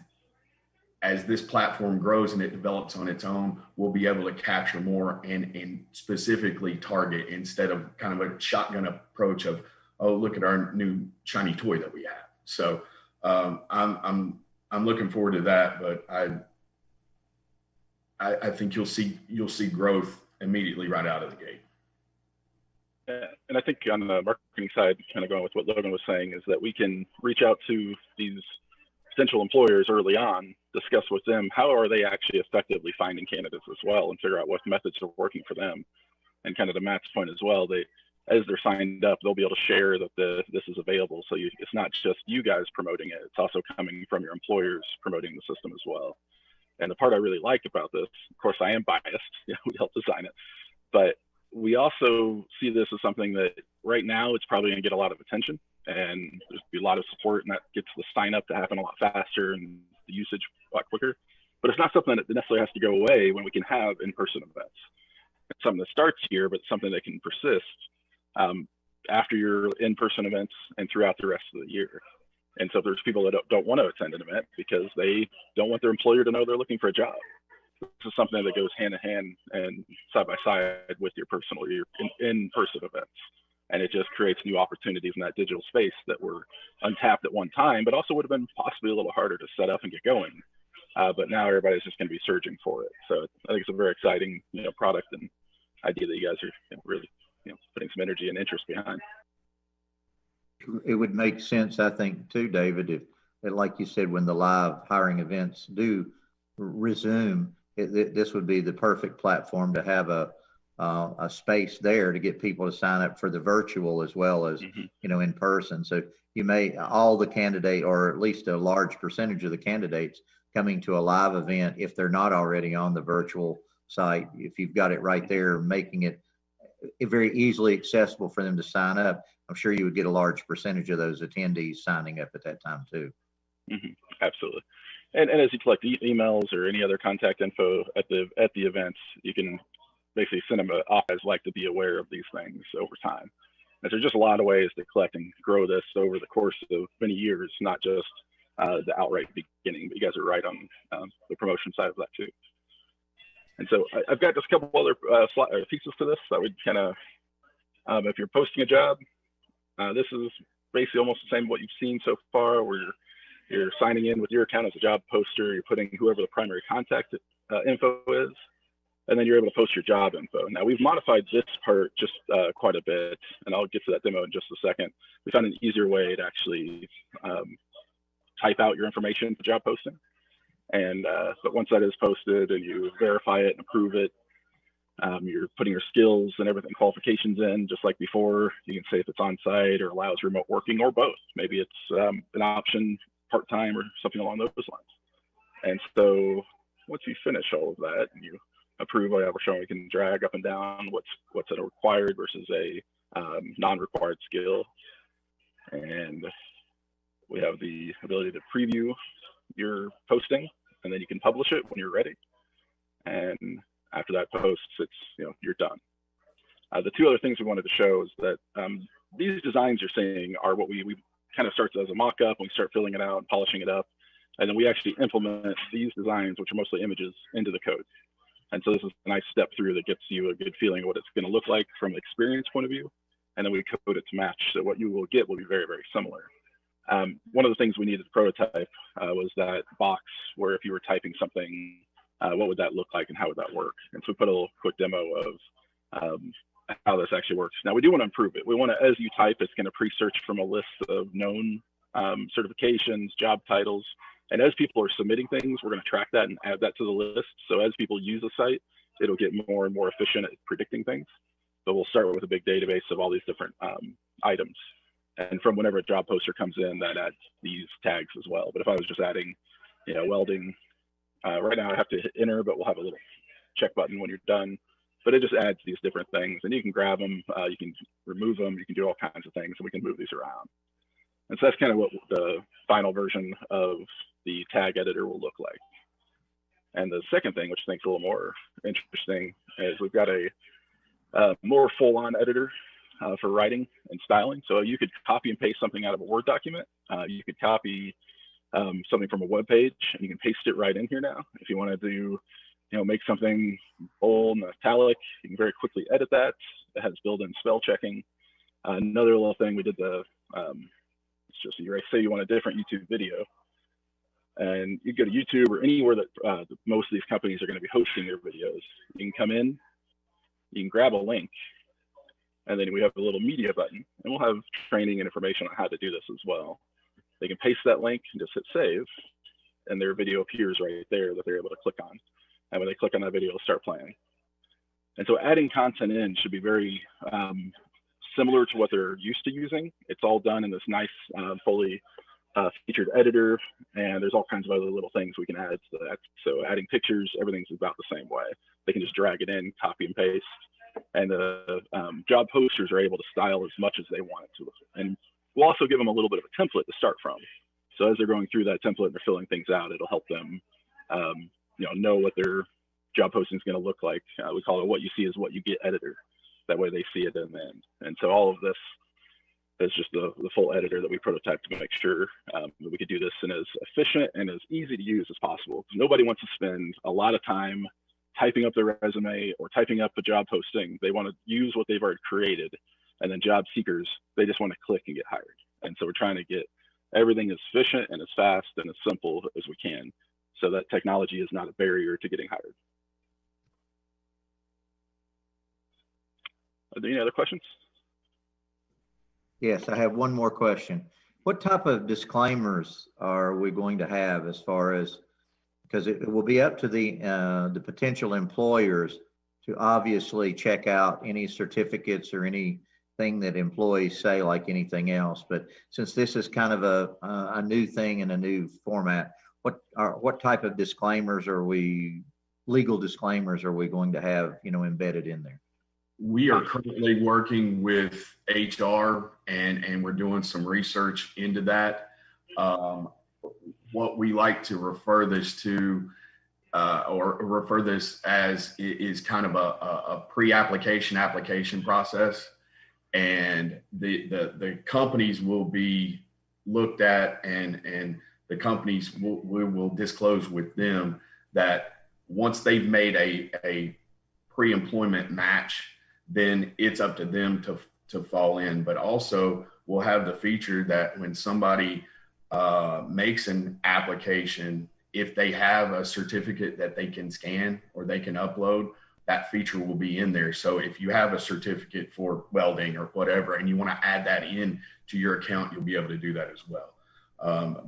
this platform grows and it develops on its own, we'll be able to capture more and specifically target, instead of kind of a shotgun approach of, oh, look at our new shiny toy that we have. So I'm looking forward to that, but I think you'll see growth immediately right out of the gate. And I think on the marketing side, kind of going with what Logan was saying, is that we can reach out to these potential employers early on, discuss with them how are they actually effectively finding candidates as well, and figure out what methods are working for them. And kind of to Matt's point as well, as they're signed up, they'll be able to share that this is available. So it's not just you guys promoting it, it's also coming from your employers promoting the system as well. And the part I really like about this, of course I am biased, we helped design it, but we also see this as something that right now it's probably going to get a lot of attention, and there's be a lot of support, and that gets the sign up to happen a lot faster and the usage a lot quicker. But it's not something that necessarily has to go away when we can have in-person events. It's something that starts here, but something that can persist after your in-person events and throughout the rest of the year. And so if there's people that don't want to attend an event because they don't want their employer to know they're looking for a job, this is something that goes hand in hand and side by side with your in-person events. And it just creates new opportunities in that digital space that were untapped at one time, but also would have been possibly a little harder to set up and get going. But now everybody's just going to be surging for it. So I think it's a very exciting, product and idea that you guys are really, putting some energy and interest behind. It would make sense, I think, too, David, if, like you said, when the live hiring events do resume, this would be the perfect platform to have a a space there to get people to sign up for the virtual as well as, in person. So you may, all the candidate, or at least a large percentage of the candidates coming to a live event, if they're not already on the virtual site, if you've got it right there, making it very easily accessible for them to sign up, I'm sure you would get a large percentage of those attendees signing up at that time too. Absolutely. And as you collect emails or any other contact info at the events, you can basically send them off as like to be aware of these things over time. And there's just a lot of ways to collect and grow this over the course of many years, not just the outright beginning. But you guys are right on the promotion side of that too. And so I've got just a couple other pieces to this that would kind of, if you're posting a job, this is basically almost the same what you've seen so far, where you're signing in with your account as a job poster, you're putting whoever the primary contact info is, and then you're able to post your job info. Now we've modified this part just quite a bit, and I'll get to that demo in just a second. We found an easier way to actually type out your information for job posting. And but once that is posted and you verify it and approve it, you're putting your skills and everything, qualifications in, just like before. You can say if it's on site or allows remote working or both. Maybe it's an option, part-time or something along those lines. And so once you finish all of that and you approve, we're showing we can drag up and down what's a required versus a non-required skill. And we have the ability to preview your posting, and then you can publish it when you're ready. And after that posts, it's, you're done. The two other things we wanted to show is that these designs you're seeing are what we kind of starts as a mock-up, and we start filling it out and polishing it up. And then we actually implement these designs, which are mostly images, into the code. And so this is a nice step through that gets you a good feeling of what it's going to look like from an experience point of view. And then we code it to match. So what you will get will be very, very similar. One of the things we needed to prototype was that box where if you were typing something, what would that look like and how would that work? And so we put a little quick demo of how this actually works. Now we do want to improve it. We want to, as you type, it's going to pre-search from a list of known certifications, job titles. And as people are submitting things, we're going to track that and add that to the list. So as people use the site, it'll get more and more efficient at predicting things. So we'll start with a big database of all these different items. And from whenever a job poster comes in, that adds these tags as well. But if I was just adding, welding, right now I have to hit enter, but we'll have a little check button when you're done. But it just adds these different things, and you can grab them, you can remove them, you can do all kinds of things, and we can move these around. And so that's kind of what the final version of the tag editor will look like. And the second thing, which I think is a little more interesting, is we've got a more full-on editor for writing and styling. So you could copy and paste something out of a Word document. You could copy something from a web page, and you can paste it right in here now. If you want to do, make something bold and italic, you can very quickly edit that. It has built-in spell checking. Another little thing we did, it's just you say you want a different YouTube video, and you go to YouTube or anywhere that most of these companies are going to be hosting their videos. You can come in, you can grab a link, and then we have a little media button, and we'll have training and information on how to do this as well. They can paste that link and just hit save, and their video appears right there that they're able to click on. And when they click on that video, it'll start playing. And so adding content in should be very similar to what they're used to using. It's all done in this nice, fully featured editor, and there's all kinds of other little things we can add to that. So adding pictures, everything's about the same way. They can just drag it in, copy and paste, and the job posters are able to style as much as they want it to. And we'll also give them a little bit of a template to start from. So as they're going through that template and they're filling things out, it'll help them know what their job posting is going to look like. We call it what you see is what you get editor. That way they see it in the end. And so all of this is just the full editor that we prototyped to make sure that we could do this in as efficient and as easy to use as possible. Nobody wants to spend a lot of time typing up their resume or typing up a job posting. They want to use what they've already created. And then job seekers, they just want to click and get hired. And so we're trying to get everything as efficient and as fast and as simple as we can, so that technology is not a barrier to getting hired. Are there any other questions? Yes, I have one more question. What type of disclaimers are we going to have as far as, because it will be up to the potential employers obviously check out any certificates or anything that employees say like anything else. But since this is kind of a new thing and a new format, what type of legal disclaimers are we going to have, embedded in there? We are currently working with HR and we're doing some research into that. What we like to refer this to or refer this as is kind of a pre-application application process. And the companies will be looked at and the companies we will disclose with them that once they've made a pre-employment match, then it's up to them to fall in. But also we'll have the feature that when somebody makes an application, if they have a certificate that they can scan or they can upload, that feature will be in there. So if you have a certificate for welding or whatever, and you want to add that in to your account, you'll be able to do that as well.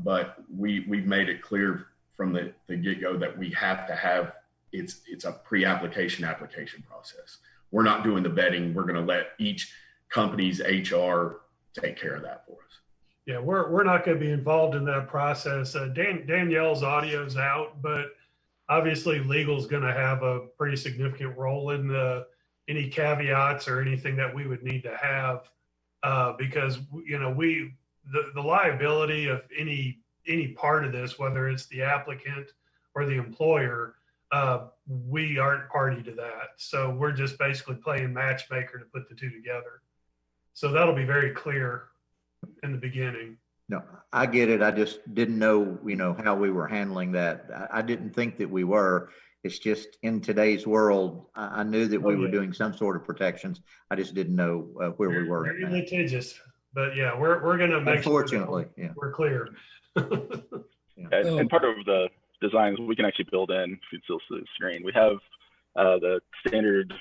But we've made it clear from the get-go that we have to have, it's a pre-application application process. We're not doing the vetting. We're going to let each company's HR take care of that for us. Yeah, we're not going to be involved in that process. Danielle's audio's out, but obviously legal's going to have a pretty significant role in any caveats or anything that we would need to have because the liability of any part of this, whether it's the applicant or the employer, we aren't party to that. So we're just basically playing matchmaker to put the two together. So that'll be very clear in the beginning. No, I get it. I just didn't know, how we were handling that. I didn't think that we were. It's just in today's world, I knew that we were doing some sort of protections. I just didn't know where we were. Very litigious, but yeah, we're going to make Unfortunately, sure we're clear. And part of the designs we can actually build in, if you still see the screen, we have the standard,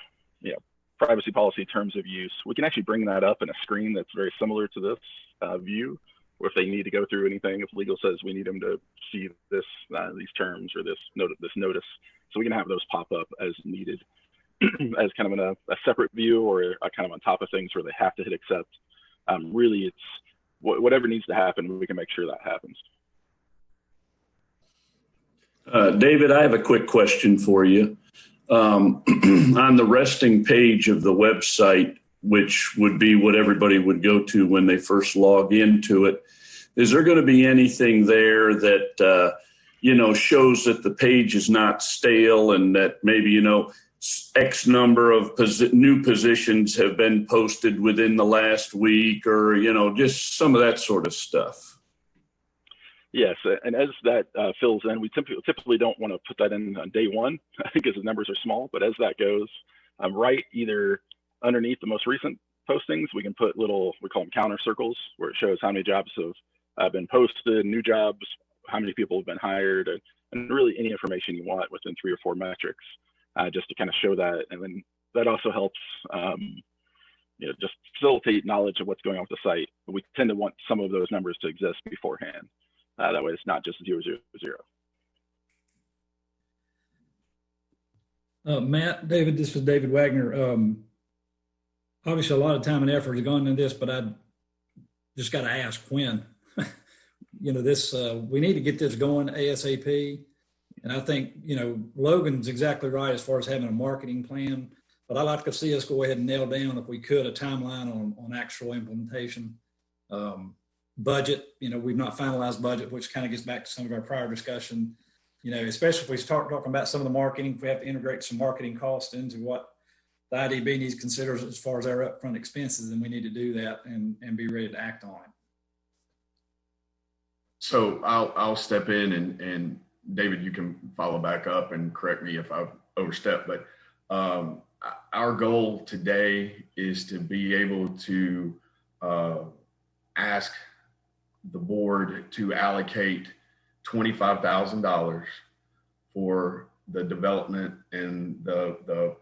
privacy policy terms of use. We can actually bring that up in a screen that's very similar to this view, or if they need to go through anything, if legal says we need them to see this, these terms or this notice. So we can have those pop up as needed as kind of in a separate view or a kind of on top of things where they have to hit accept. Really, it's whatever needs to happen, we can make sure that happens. David, I have a quick question for you. On the resting page of the website, which would be what everybody would go to when they first log into it, is there going to be anything there that, shows that the page is not stale and that maybe, X number of new positions have been posted within the last week or, just some of that sort of stuff? Yes, and as that fills in, we typically don't want to put that in on day one because the numbers are small, but as that goes, right either underneath the most recent postings, we can put little, we call them counter circles, where it shows how many jobs have been posted, new jobs, how many people have been hired, and really any information you want within 3 or 4 metrics, just to kind of show that. And then that also helps, just facilitate knowledge of what's going on with the site. But we tend to want some of those numbers to exist beforehand. That way it's not just 0, 0, 0. Matt, David, this is David Wagner. Obviously, a lot of time and effort has gone into this, but I just got to ask when. We need to get this going ASAP. And I think, Logan's exactly right as far as having a marketing plan, but I'd like to see us go ahead and nail down, if we could, a timeline on actual implementation. Budget, we've not finalized budget, which kind of gets back to some of our prior discussion, especially if we start talking about some of the marketing, if we have to integrate some marketing costs into what the IDB needs to consider as far as our upfront expenses, then we need to do that and be ready to act on it. So I'll step in and David, you can follow back up and correct me if I've overstepped, but our goal today is to be able to ask the board to allocate $25,000 for the development and the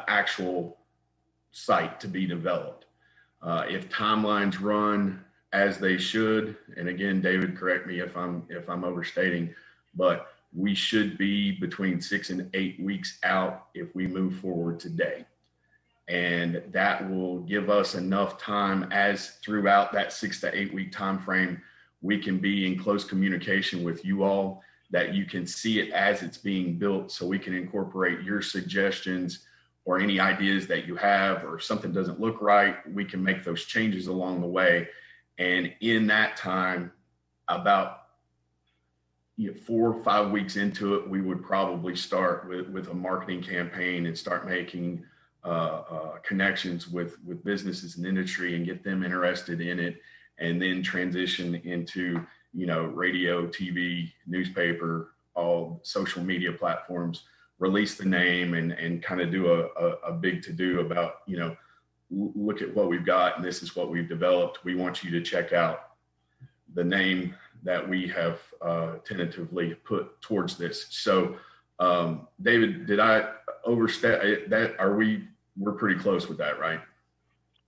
actual site to be developed. If timelines run as they should, and again, David, correct me if I'm overstating, but we should be between 6 and 8 weeks out if we move forward today. And that will give us enough time, as throughout that 6 to 8 week time frame, we can be in close communication with you all, that you can see it as it's being built, so we can incorporate your suggestions or any ideas that you have, or if something doesn't look right, we can make those changes along the way. And in that time, about 4 or 5 weeks into it, we would probably start with a marketing campaign and start making connections with businesses and industry and get them interested in it, and then transition into, radio, TV, newspaper, all social media platforms, release the name and kind of do a big to-do about, look at what we've got and this is what we've developed. We want you to check out the name that we have tentatively put towards this. So, David, did I overstep that? We're pretty close with that, right?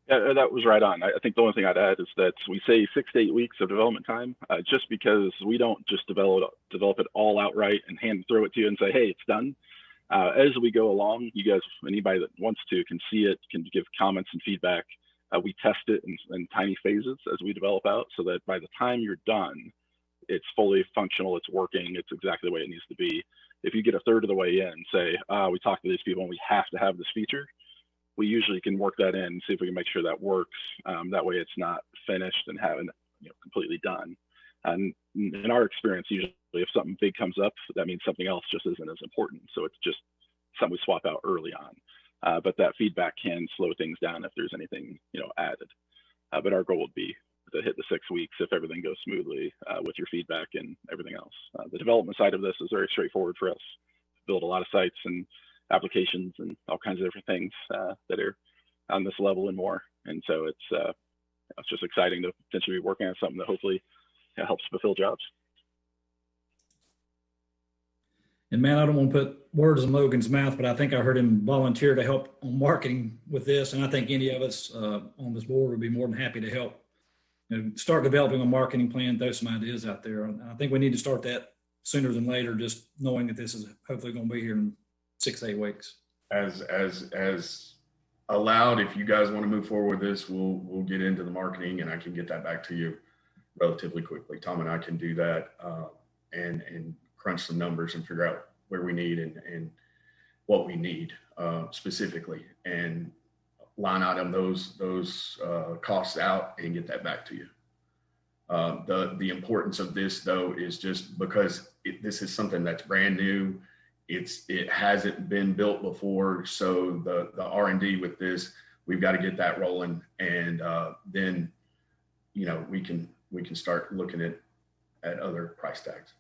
Yeah, that was right on. I think the only thing I'd add is that we say 6 to 8 weeks of development time, just because we don't just develop it all outright and throw it to you and say, hey, it's done. As we go along, you guys, anybody that wants to, can see it, can give comments and feedback. We test it in tiny phases as we develop out, so that by the time you're done, it's fully functional, it's working, it's exactly the way it needs to be. If you get a third of the way in, say, we talked to these people and we have to have this feature, we usually can work that in and see if we can make sure that works. That way it's not finished and haven't completely done. And in our experience, usually if something big comes up, that means something else just isn't as important. So it's just something we swap out early on. But that feedback can slow things down if there's anything added. But our goal would be to hit the 6 weeks if everything goes smoothly with your feedback and everything else. The development side of this is very straightforward for us. Build a lot of sites and applications and all kinds of different things that are on this level and more. And so it's just exciting to potentially be working on something that hopefully helps fulfill jobs. And man, I don't want to put words in Logan's mouth, but I think I heard him volunteer to help on marketing with this. And I think any of us on this board would be more than happy to help start developing a marketing plan, throw some ideas out there. And I think we need to start that sooner than later, just knowing that this is hopefully going to be here in 6 to 8 weeks. As allowed, if you guys want to move forward with this, we'll get into the marketing and I can get that back to you relatively quickly. Tom and I can do that and crunch some numbers and figure out where we need and what we need specifically, and line item those costs out and get that back to you. The importance of this, though, is just because this is something that's brand new. It hasn't been built before, so the R&D with this, we've got to get that rolling, and then we can start looking at other price tags.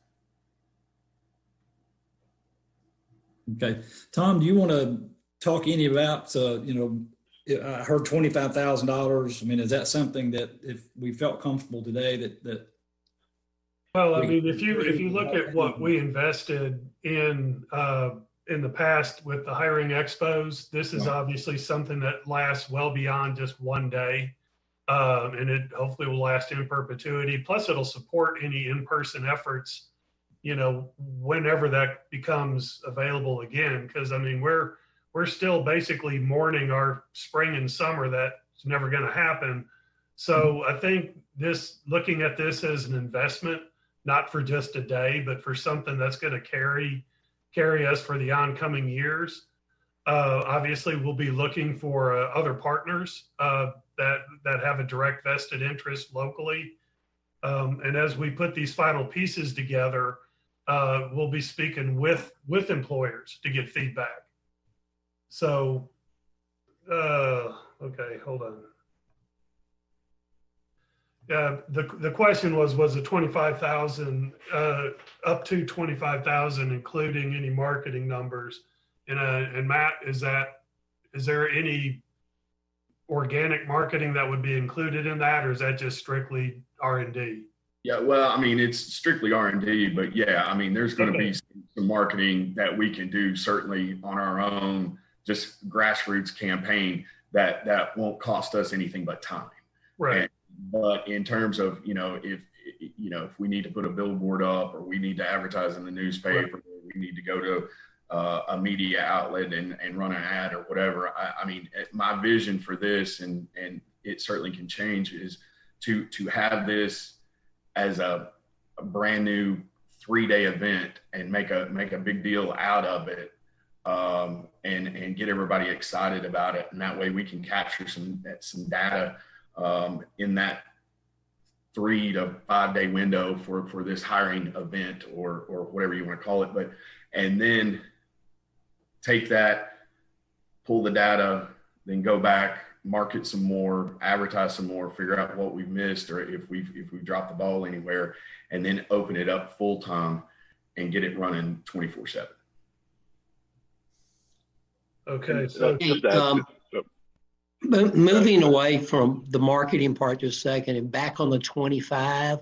Okay, Tom, do you want to talk any about I heard $25,000. I mean, is that something that if we felt comfortable today that Well, I mean, if you look at what we invested in the past with the hiring expos, this is obviously something that lasts well beyond just one day. And it hopefully will last in perpetuity. Plus it'll support any in-person efforts, whenever that becomes available again. Cause I mean, we're still basically mourning our spring and summer. That's never going to happen. So I think looking at this as an investment, not for just a day, but for something that's going to carry us for the oncoming years. Obviously, we'll be looking for other partners that have a direct vested interest locally. And as we put these final pieces together, we'll be speaking with employers to get feedback. So, okay, hold on. The question was it 25,000 up to 25,000, including any marketing numbers? And Matt, is there any organic marketing that would be included in that, or is that just strictly R&D? Yeah, well, I mean, it's strictly R&D, but yeah, I mean, there's going to be some marketing that we can do certainly on our own, just grassroots campaign that won't cost us anything but time. Right. But in terms of, if you know, if we need to put a billboard up, or we need to advertise in the newspaper, or we need to go to a media outlet and run an ad or whatever. I mean, my vision for this, and it certainly can change, is to have this as a brand new 3-day event and make a big deal out of it, and get everybody excited about it. And that way we can capture some data in that 3 to 5 day window for this hiring event, or whatever you want to call it. And then take that, pull the data, then go back, market some more, advertise some more, figure out what we've missed, or if we've dropped the ball anywhere, and then open it up full time and get it running 24/7. Okay, so moving away from the marketing part just a second and back on the 25,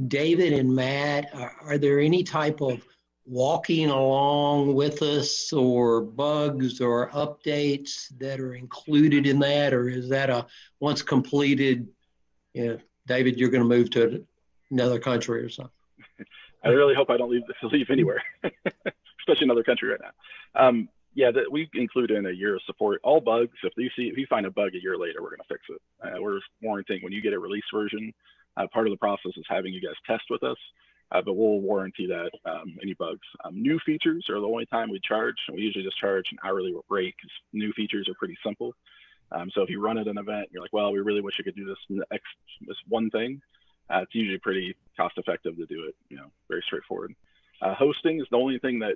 David and Matt, are there any type of walking along with us or bugs or updates that are included in that? Or is that a once completed, David, you're going to move to another country or something? I really hope I don't leave anywhere, especially another country right now. We include in a year of support. All bugs, if you find a bug a year later, we're going to fix it. We're warranting when you get a release version. Part of the process is having you guys test with us. But we'll warranty that any bugs. New features are the only time we charge. We usually just charge an hourly rate because new features are pretty simple. So if you run at an event, you're like, well, we really wish you could do this one thing. It's usually pretty cost effective to do it. Very straightforward. Hosting is the only thing that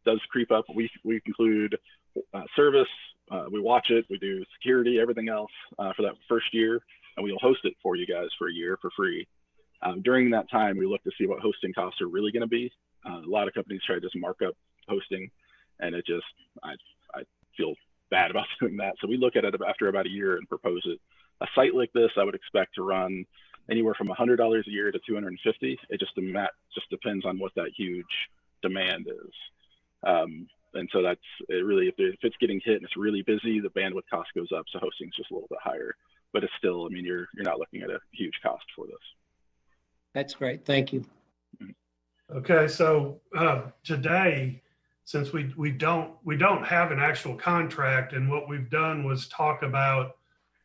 does creep up. We include service. We watch it. We do security, everything else for that first year, and we'll host it for you guys for a year for free. During that time, we look to see what hosting costs are really going to be. A lot of companies try to just mark up hosting, and I feel bad about doing that. So we look at it after about a year and propose it. A site like this, I would expect to run anywhere from $100 a year to $250. It just depends on what that huge demand is. And so that's it. Really, if it's getting hit and it's really busy, the bandwidth cost goes up. So hosting is just a little bit higher, but it's still, I mean, you're not looking at a huge cost for this. That's great. Thank you. Okay, so today, since we don't have an actual contract, and what we've done was talk about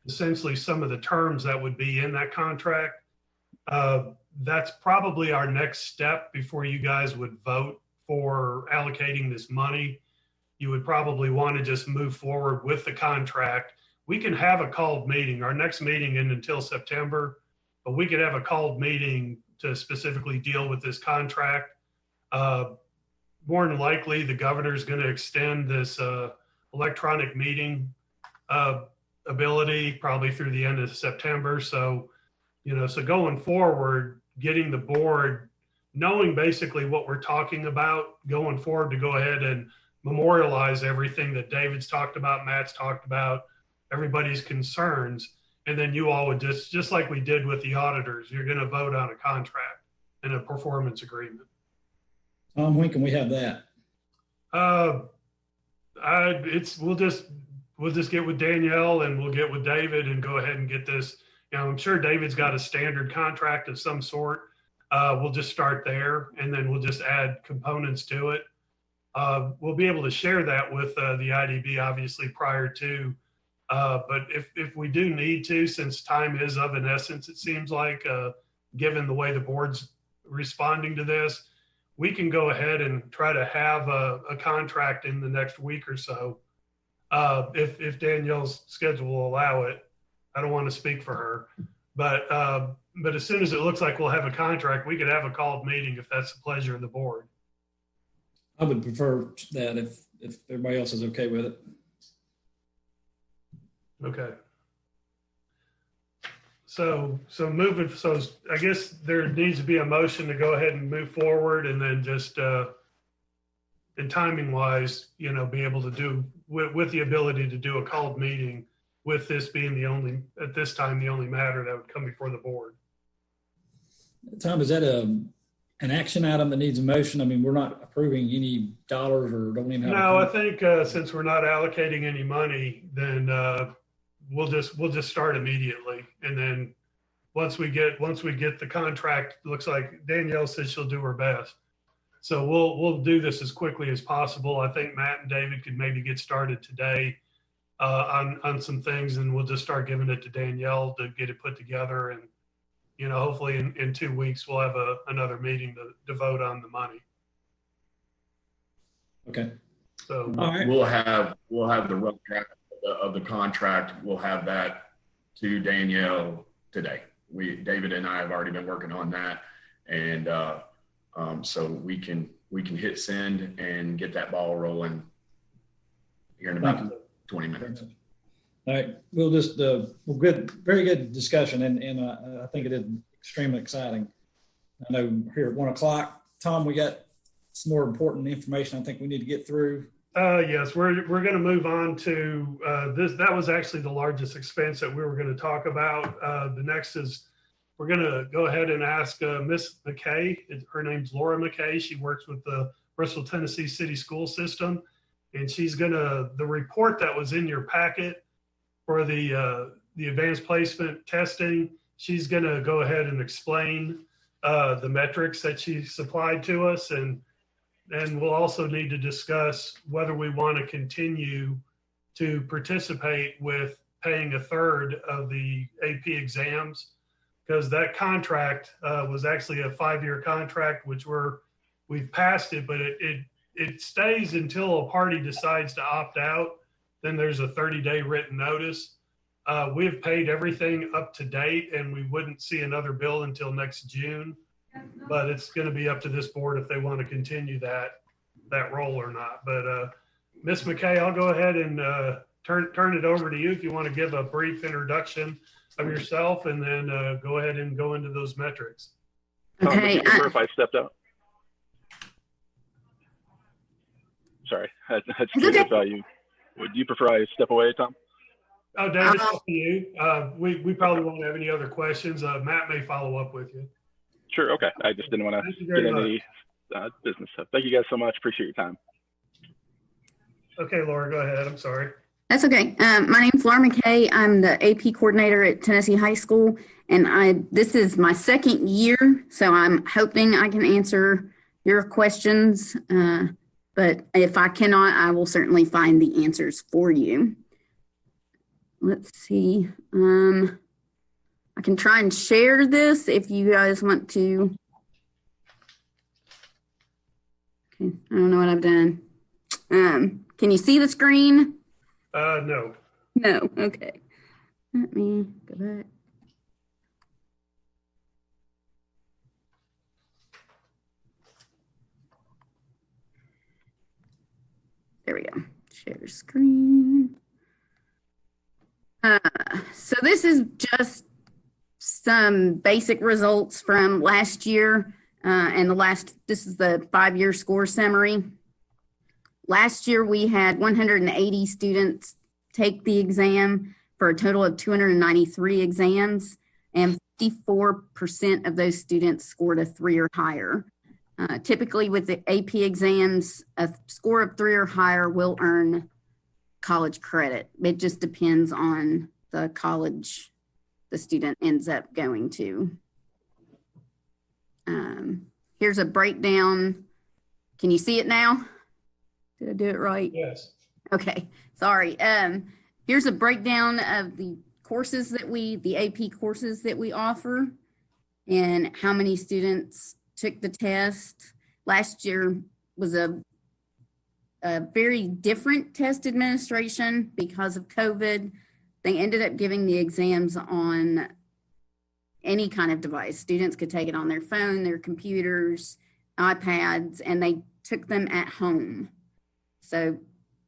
essentially some of the terms that would be in that contract. That's probably our next step before you guys would vote for allocating this money. You would probably want to just move forward with the contract. We can have a called meeting. Our next meeting isn't until September, but we could have a called meeting to specifically deal with this contract. More than likely, the governor's going to extend this electronic meeting ability probably through the end of September. So, so going forward, getting the board, knowing basically what we're talking about going forward, to go ahead and memorialize everything that David's talked about, Matt's talked about, everybody's concerns. And then you all would just like we did with the auditors, you're going to vote on a contract and a performance agreement. When can we have that? We'll just get with Danielle and we'll get with David and go ahead and get this. I'm sure David's got a standard contract of some sort. We'll just start there and then we'll just add components to it. We'll be able to share that with the IDB obviously prior to. But if we do need to, since time is of an essence, it seems like, given the way the board's responding to this, we can go ahead and try to have a contract in the next week or so, if Danielle's schedule will allow it. I don't want to speak for her, but as soon as it looks like we'll have a contract, we could have a called meeting if that's the pleasure of the board. I would prefer that if everybody else is okay with it. Okay. So I guess there needs to be a motion to go ahead and move forward, and then just and timing wise, be able to do with the ability to do a called meeting, with this being at this time the only matter that would come before the board. Tom, is that an action item that needs a motion? I mean, we're not approving any dollars or don't even have. No, I think since we're not allocating any money, then we'll just start immediately, and then once we get the contract, looks like Danielle says she'll do her best. So we'll do this as quickly as possible. I think Matt and David could maybe get started today on some things, and we'll just start giving it to Danielle to get it put together. And, you know, hopefully in 2 weeks, we'll have another meeting to vote on the money. Okay. So all right. We'll have the rough draft of the contract. We'll have that to Danielle today. David and I have already been working on that, and so we can hit send and get that ball rolling here in about 20 minutes. All right, we'll just very good discussion, and I think it is extremely exciting. I know here at 1 o'clock, Tom, we got some more important information I think we need to get through. Yes, we're going to move on to this. That was actually the largest expense that we were going to talk about. The next is we're going to go ahead and ask Miss McKay. Her name's Laura McKay. She works with the Bristol, Tennessee City School System, and she's going to the report that was in your packet for the advanced placement testing. She's going to go ahead and explain the metrics that she supplied to us, and we'll also need to discuss whether we want to continue to participate with paying a third of the AP exams, because that contract was actually a 5-year contract, which we've passed it, but it stays until a party decides to opt out. Then there's a 30-day written notice. We've paid everything up to date, and we wouldn't see another bill until next June. But it's going to be up to this board if they want to continue that role or not. But Ms. McKay, I'll go ahead and turn it over to you if you want to give a brief introduction of yourself, and then go ahead and go into those metrics. Tom, would you prefer if I stepped out? Sorry, that's curious value. Would you prefer I step away, Tom? Oh, David, it's up to you. We probably won't have any other questions. Matt may follow up with you. Sure. Okay. I just didn't want to get any business stuff. Thank you guys so much. Appreciate your time. Okay, Laura, go ahead. I'm sorry. That's okay. My name's Laura McKay. I'm the AP coordinator at Tennessee High School, and this is my second year, so I'm hoping I can answer your questions. But if I cannot, I will certainly find the answers for you. Let's see. I can try and share this if you guys want to. Okay, I don't know what I've done. Can you see the screen? No. No, okay. Let me go back. There we go. Share screen. So this is just some basic results from last year, and this is the 5-year score summary. Last year we had 180 students take the exam for a total of 293 exams, and 54% of those students scored a 3 or higher. Typically with the AP exams, a score of 3 or higher will earn college credit. It just depends on the college the student ends up going to. Here's a breakdown. Can you see it now? Did I do it right? Yes. Okay, sorry. Here's a breakdown of the courses the AP courses that we offer and how many students took the test. Last year was a very different test administration because of COVID. They ended up giving the exams on any kind of device. Students could take it on their phone, their computers, iPads, and they took them at home. So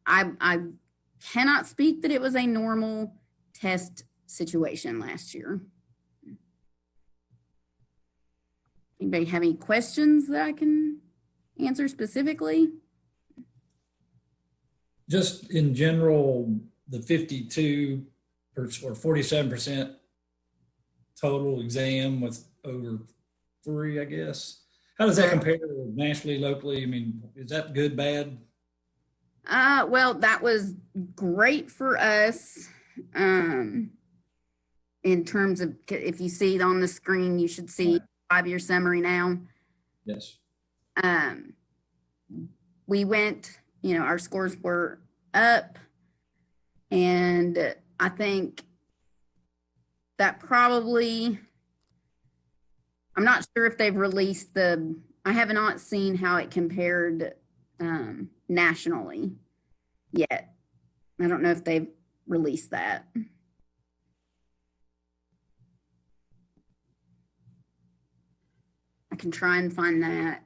I cannot speak that it was a normal test situation last year. Anybody have any questions that I can answer specifically? Just in general, the 52 or 47% total exam with over 3, I guess. How does that compare nationally, locally? I mean, is that good, bad? Well, that was great for us. in terms of, if you see it on the screen, you should see 5-year summary now. Yes. We went, our scores were up, and I think that probably, I'm not sure if they've released I have not seen how it compared nationally yet. I don't know if they've released that. I can try and find that.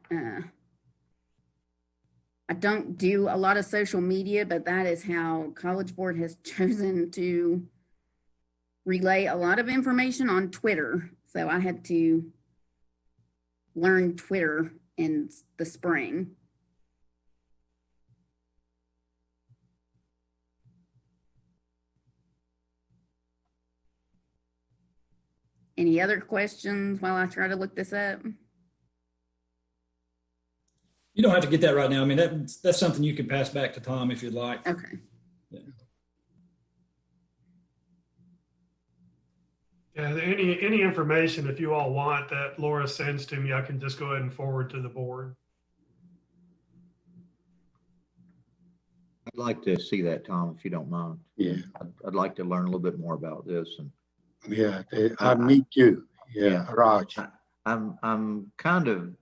I don't do a lot of social media, but that is how College Board has chosen to relay a lot of information on Twitter. So I had to learn Twitter in the spring. Any other questions while I try to look this up? You don't have to get that right now. I mean, that's something you can pass back to Tom if you'd like. Okay. Yeah. Yeah, any information, if you all want, that Laura sends to me, I can just go ahead and forward to the board. I'd like to see that, Tom, if you don't mind. Yeah. I'd like to learn a little bit more about this. And Yeah, me too. Yeah, Raj. I'm kind of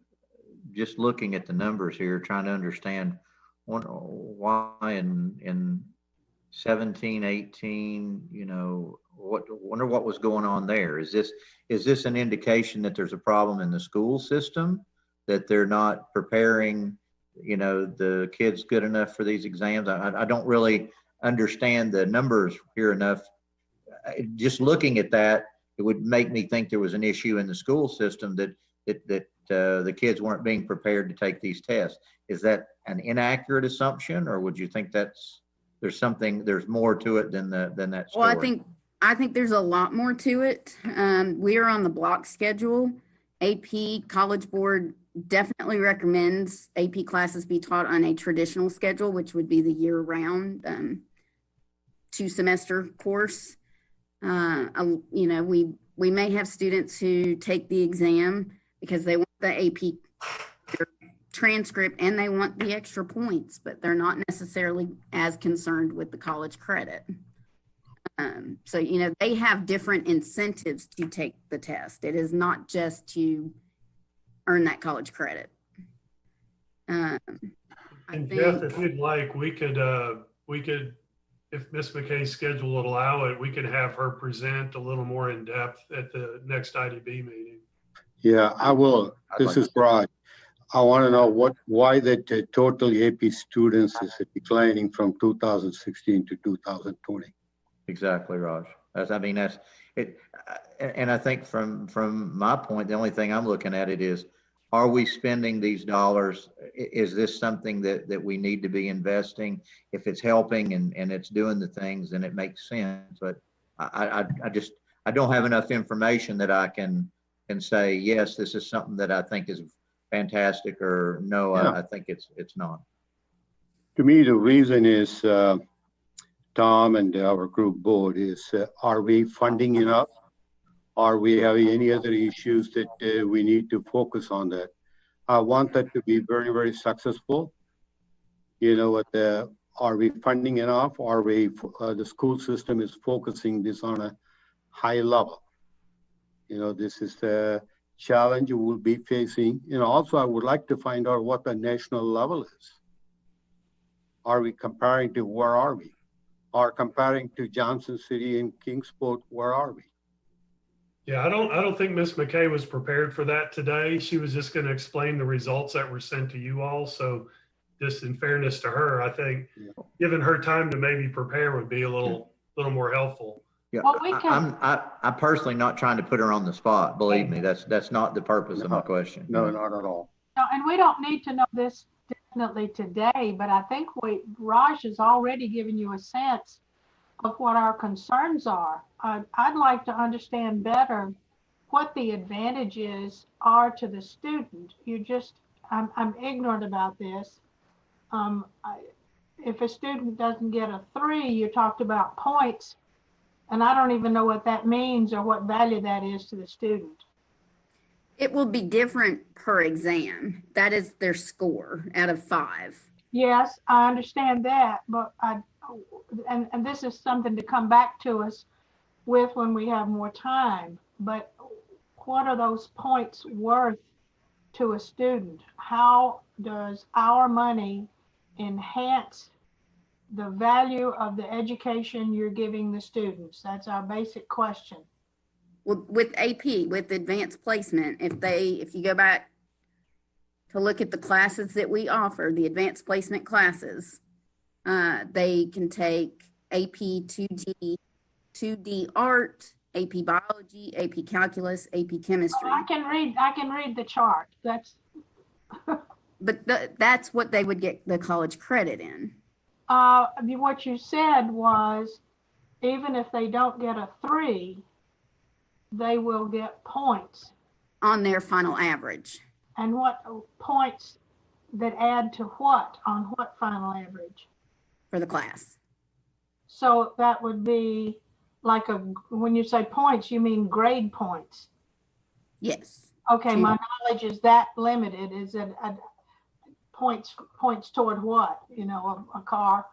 just looking at the numbers here, trying to understand why in 17, 18, wonder what was going on there. Is this an indication that there's a problem in the school system, that they're not preparing, the kids good enough for these exams? I don't really understand the numbers here enough. Just looking at that, it would make me think there was an issue in the school system that the kids weren't being prepared to take these tests. Is that an inaccurate assumption, or would you think there's more to it than that story? Well, I think there's a lot more to it. We are on the block schedule. AP College Board definitely recommends AP classes be taught on a traditional schedule, which would be the year-round 2-semester course. We may have students who take the exam because they want the AP transcript and they want the extra points, but they're not necessarily as concerned with the college credit. So, they have different incentives to take the test. It is not just to earn that college credit. And Jeff, if you'd like, we could, if Ms. McKay's schedule would allow it, we could have her present a little more in depth at the next IDB meeting. Yeah, I will. This is Raj. I want to know why the total AP students is declining from 2016 to 2020. Exactly, Raj. That's it. And I think from my point, the only thing I'm looking at it is, are we spending these dollars? Is this something that we need to be investing? If it's helping and it's doing the things, then it makes sense. But I don't have enough information that I can say, yes, this is something that I think is fantastic, or no, yeah. I think it's not. To me, the reason is, Tom and our group board is, are we funding enough? Are we having any other issues that we need to focus on that? I want that to be very, very successful. Are we funding enough? Are we, the school system is focusing this on a high level? This is the challenge we will be facing. Also, I would like to find out what the national level is. Are we comparing to where are we? Or comparing to Johnson City and Kingsport, where are we? Yeah, I don't think Ms. McKay was prepared for that today. She was just going to explain the results that were sent to you all. So just in fairness to her, I think giving her time to maybe prepare would be a little more helpful. Yeah, well, I'm personally not trying to put her on the spot. Believe me, that's not the purpose of my question. No, not at all. No, and we don't need to know this definitely today, but I think Raj has already given you a sense of what our concerns are. I'd like to understand better what the advantages are to the student. I'm ignorant about this. If a student doesn't get a 3, you talked about points. And I don't even know what that means or what value that is to the student. It will be different per exam. That is their score out of 5. Yes, I understand that, but and this is something to come back to us with when we have more time. But what are those points worth to a student? How does our money enhance the value of the education you're giving the students? That's our basic question. Well, with AP, with advanced placement, if you go back to look at the classes that we offer, the advanced placement classes, they can take AP 2D art, AP biology, AP calculus, AP chemistry. I can read the chart. But that's what they would get the college credit in. What you said was, even if they don't get a 3, they will get points on their final average. And what points that add to what on what final average? For the class. So that would be like when you say points, you mean grade points? Yes. Okay, my knowledge is that limited. Is it points toward what? You know, a car?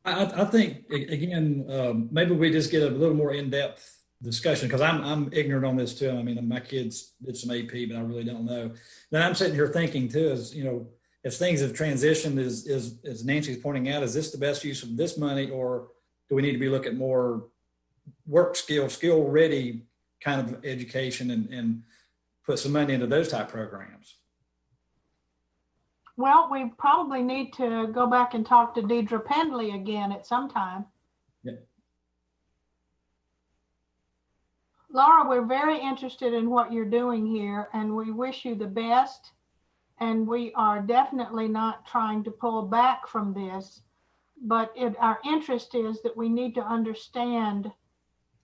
I think, again, maybe we just get a little more in-depth discussion, because I'm ignorant on this too. I mean, my kids did some AP, but I really don't know. Then I'm sitting here thinking too, as things have transitioned, as Nancy's pointing out, is this the best use of this money, or do we need to be looking at more work skill ready kind of education and put some money into those type programs? Well, we probably need to go back and talk to Deidre Pendley again at some time. Yeah. Laura, we're very interested in what you're doing here, and we wish you the best. And we are definitely not trying to pull back from this, but our interest is that we need to understand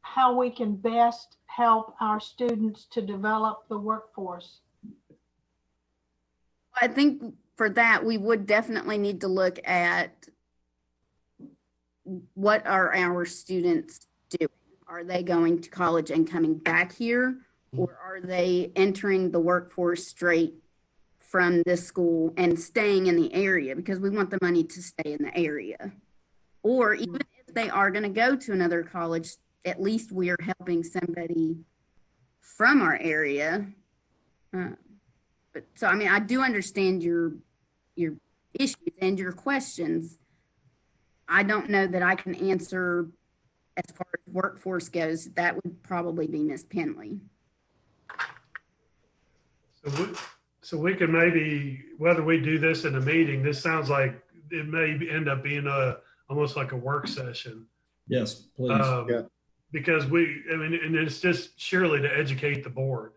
how we can best help our students to develop the workforce. I think for that, we would definitely need to look at what are our students doing. Are they going to college and coming back here, or are they entering the workforce straight from this school and staying in the area, because we want the money to stay in the area? Or even if they are going to go to another college, at least we are helping somebody from our area. But so, I mean, I do understand your issues and your questions. I don't know that I can answer as far as workforce goes. That would probably be Miss Penley. So we could maybe, whether we do this in a meeting, this sounds like it may end up being almost like a work session. Yes, please. Yeah. Because and it's just surely to educate the board.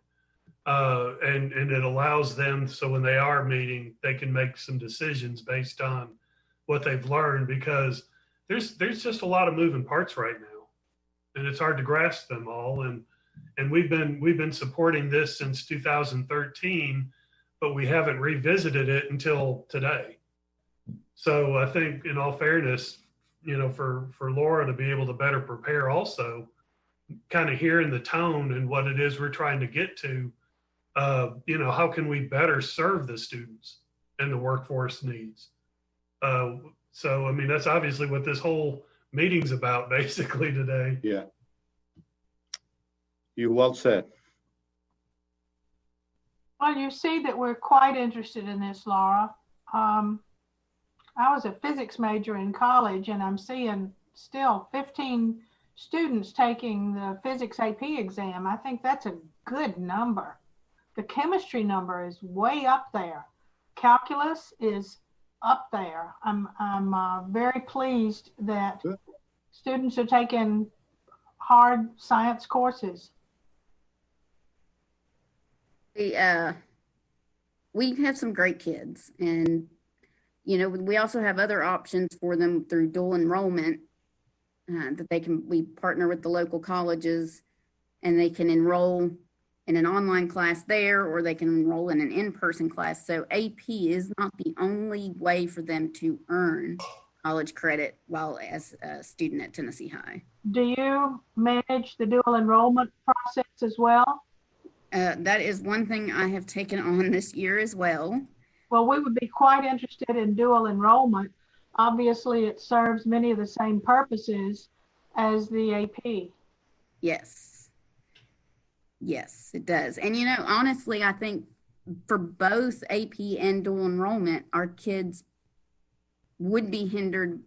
And it allows them, so when they are meeting, they can make some decisions based on what they've learned, because there's just a lot of moving parts right now, and it's hard to grasp them all. And we've been supporting this since 2013, but we haven't revisited it until today. So I think, in all fairness, for Laura to be able to better prepare, also kind of hearing the tone and what it is we're trying to get to, how can we better serve the students and the workforce needs? So, I mean, that's obviously what this whole meeting's about basically today. Yeah. You well said. Well, you see that we're quite interested in this, Laura. I was a physics major in college, and I'm seeing still 15 students taking the physics AP exam. I think that's a good number. The chemistry number is way up there. Calculus is up there. I'm very pleased that students are taking hard science courses. We have some great kids, and we also have other options for them through dual enrollment that we partner with the local colleges, and they can enroll in an online class there, or they can enroll in an in-person class. So AP is not the only way for them to earn college credit while as a student at Tennessee High. Do you manage the dual enrollment process as well? That is one thing I have taken on this year as well. Well, we would be quite interested in dual enrollment. Obviously, it serves many of the same purposes as the AP. Yes. Yes, it does. And, you know, honestly, I think for both AP and dual enrollment, our kids would be hindered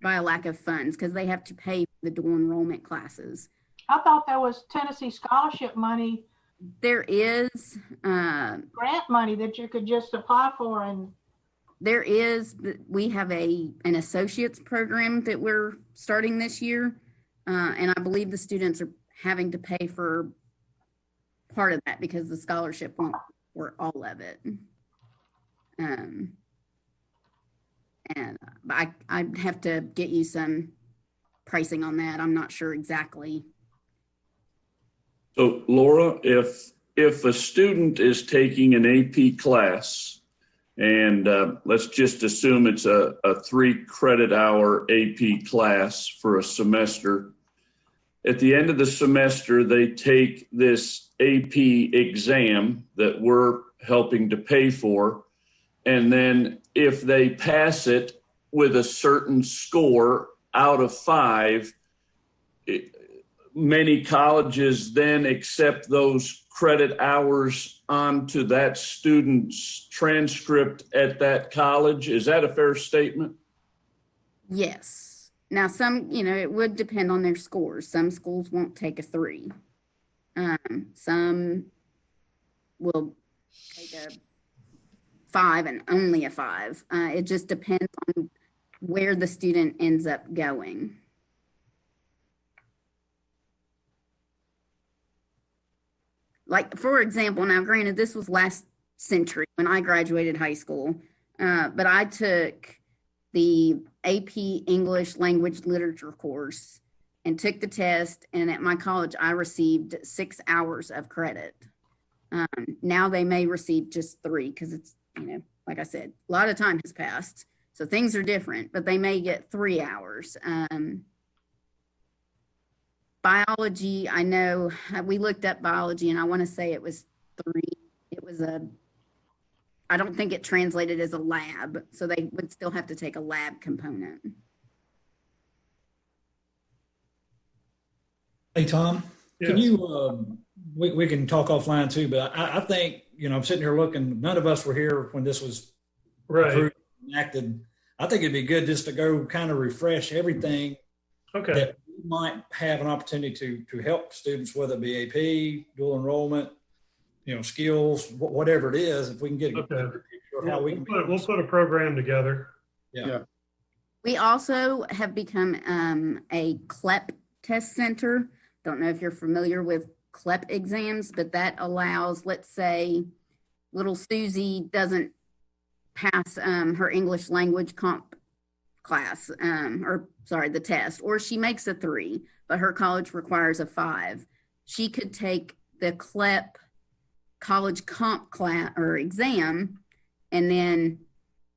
by a lack of funds because they have to pay for the dual enrollment classes. I thought there was Tennessee scholarship money. There is grant money that you could just apply for, and there is. We have an associates program that we're starting this year, and I believe the students are having to pay for part of that because the scholarship won't for all of it. And I'd have to get you some pricing on that. I'm not sure exactly. So Laura, if a student is taking an AP class, and let's just assume it's a 3 credit hour AP class for a semester, at the end of the semester, they take this AP exam that we're helping to pay for. And then if they pass it with a certain score out of 5, many colleges then accept those credit hours onto that student's transcript at that college. Is that a fair statement? Yes. Now, some, you know, it would depend on their scores. Some schools won't take a 3. Some will take a 5 and only a 5. It just depends on where the student ends up going. Like, for example, now granted, this was last century when I graduated high school, but I took the AP English Language Literature course and took the test, and at my college, I received 6 hours of credit. Now they may receive just 3 because it's, you know, like I said, a lot of time has passed, so things are different, but they may get 3 hours. Biology, I know we looked up biology and I want to say it was 3. It was I don't think it translated as a lab, so they would still have to take a lab component. Hey, Tom, Yes. can you, we can talk offline too, but I think, you know, I'm sitting here looking, none of us were here when this was Right. approved and enacted. I think it'd be good just to go kind of refresh everything Okay. that we might have an opportunity to help students, whether it be AP, dual enrollment, you know, skills, whatever it is, if we can get a Okay. good picture of how we can. We'll put a program together. Yeah. We also have become a Clep test center. Don't know if you're familiar with Clep exams, but that allows, let's say, little Susie doesn't pass her English language comp class, the test, or she makes a 3, but her college requires a 5. She could take the Clep college comp class or exam, and then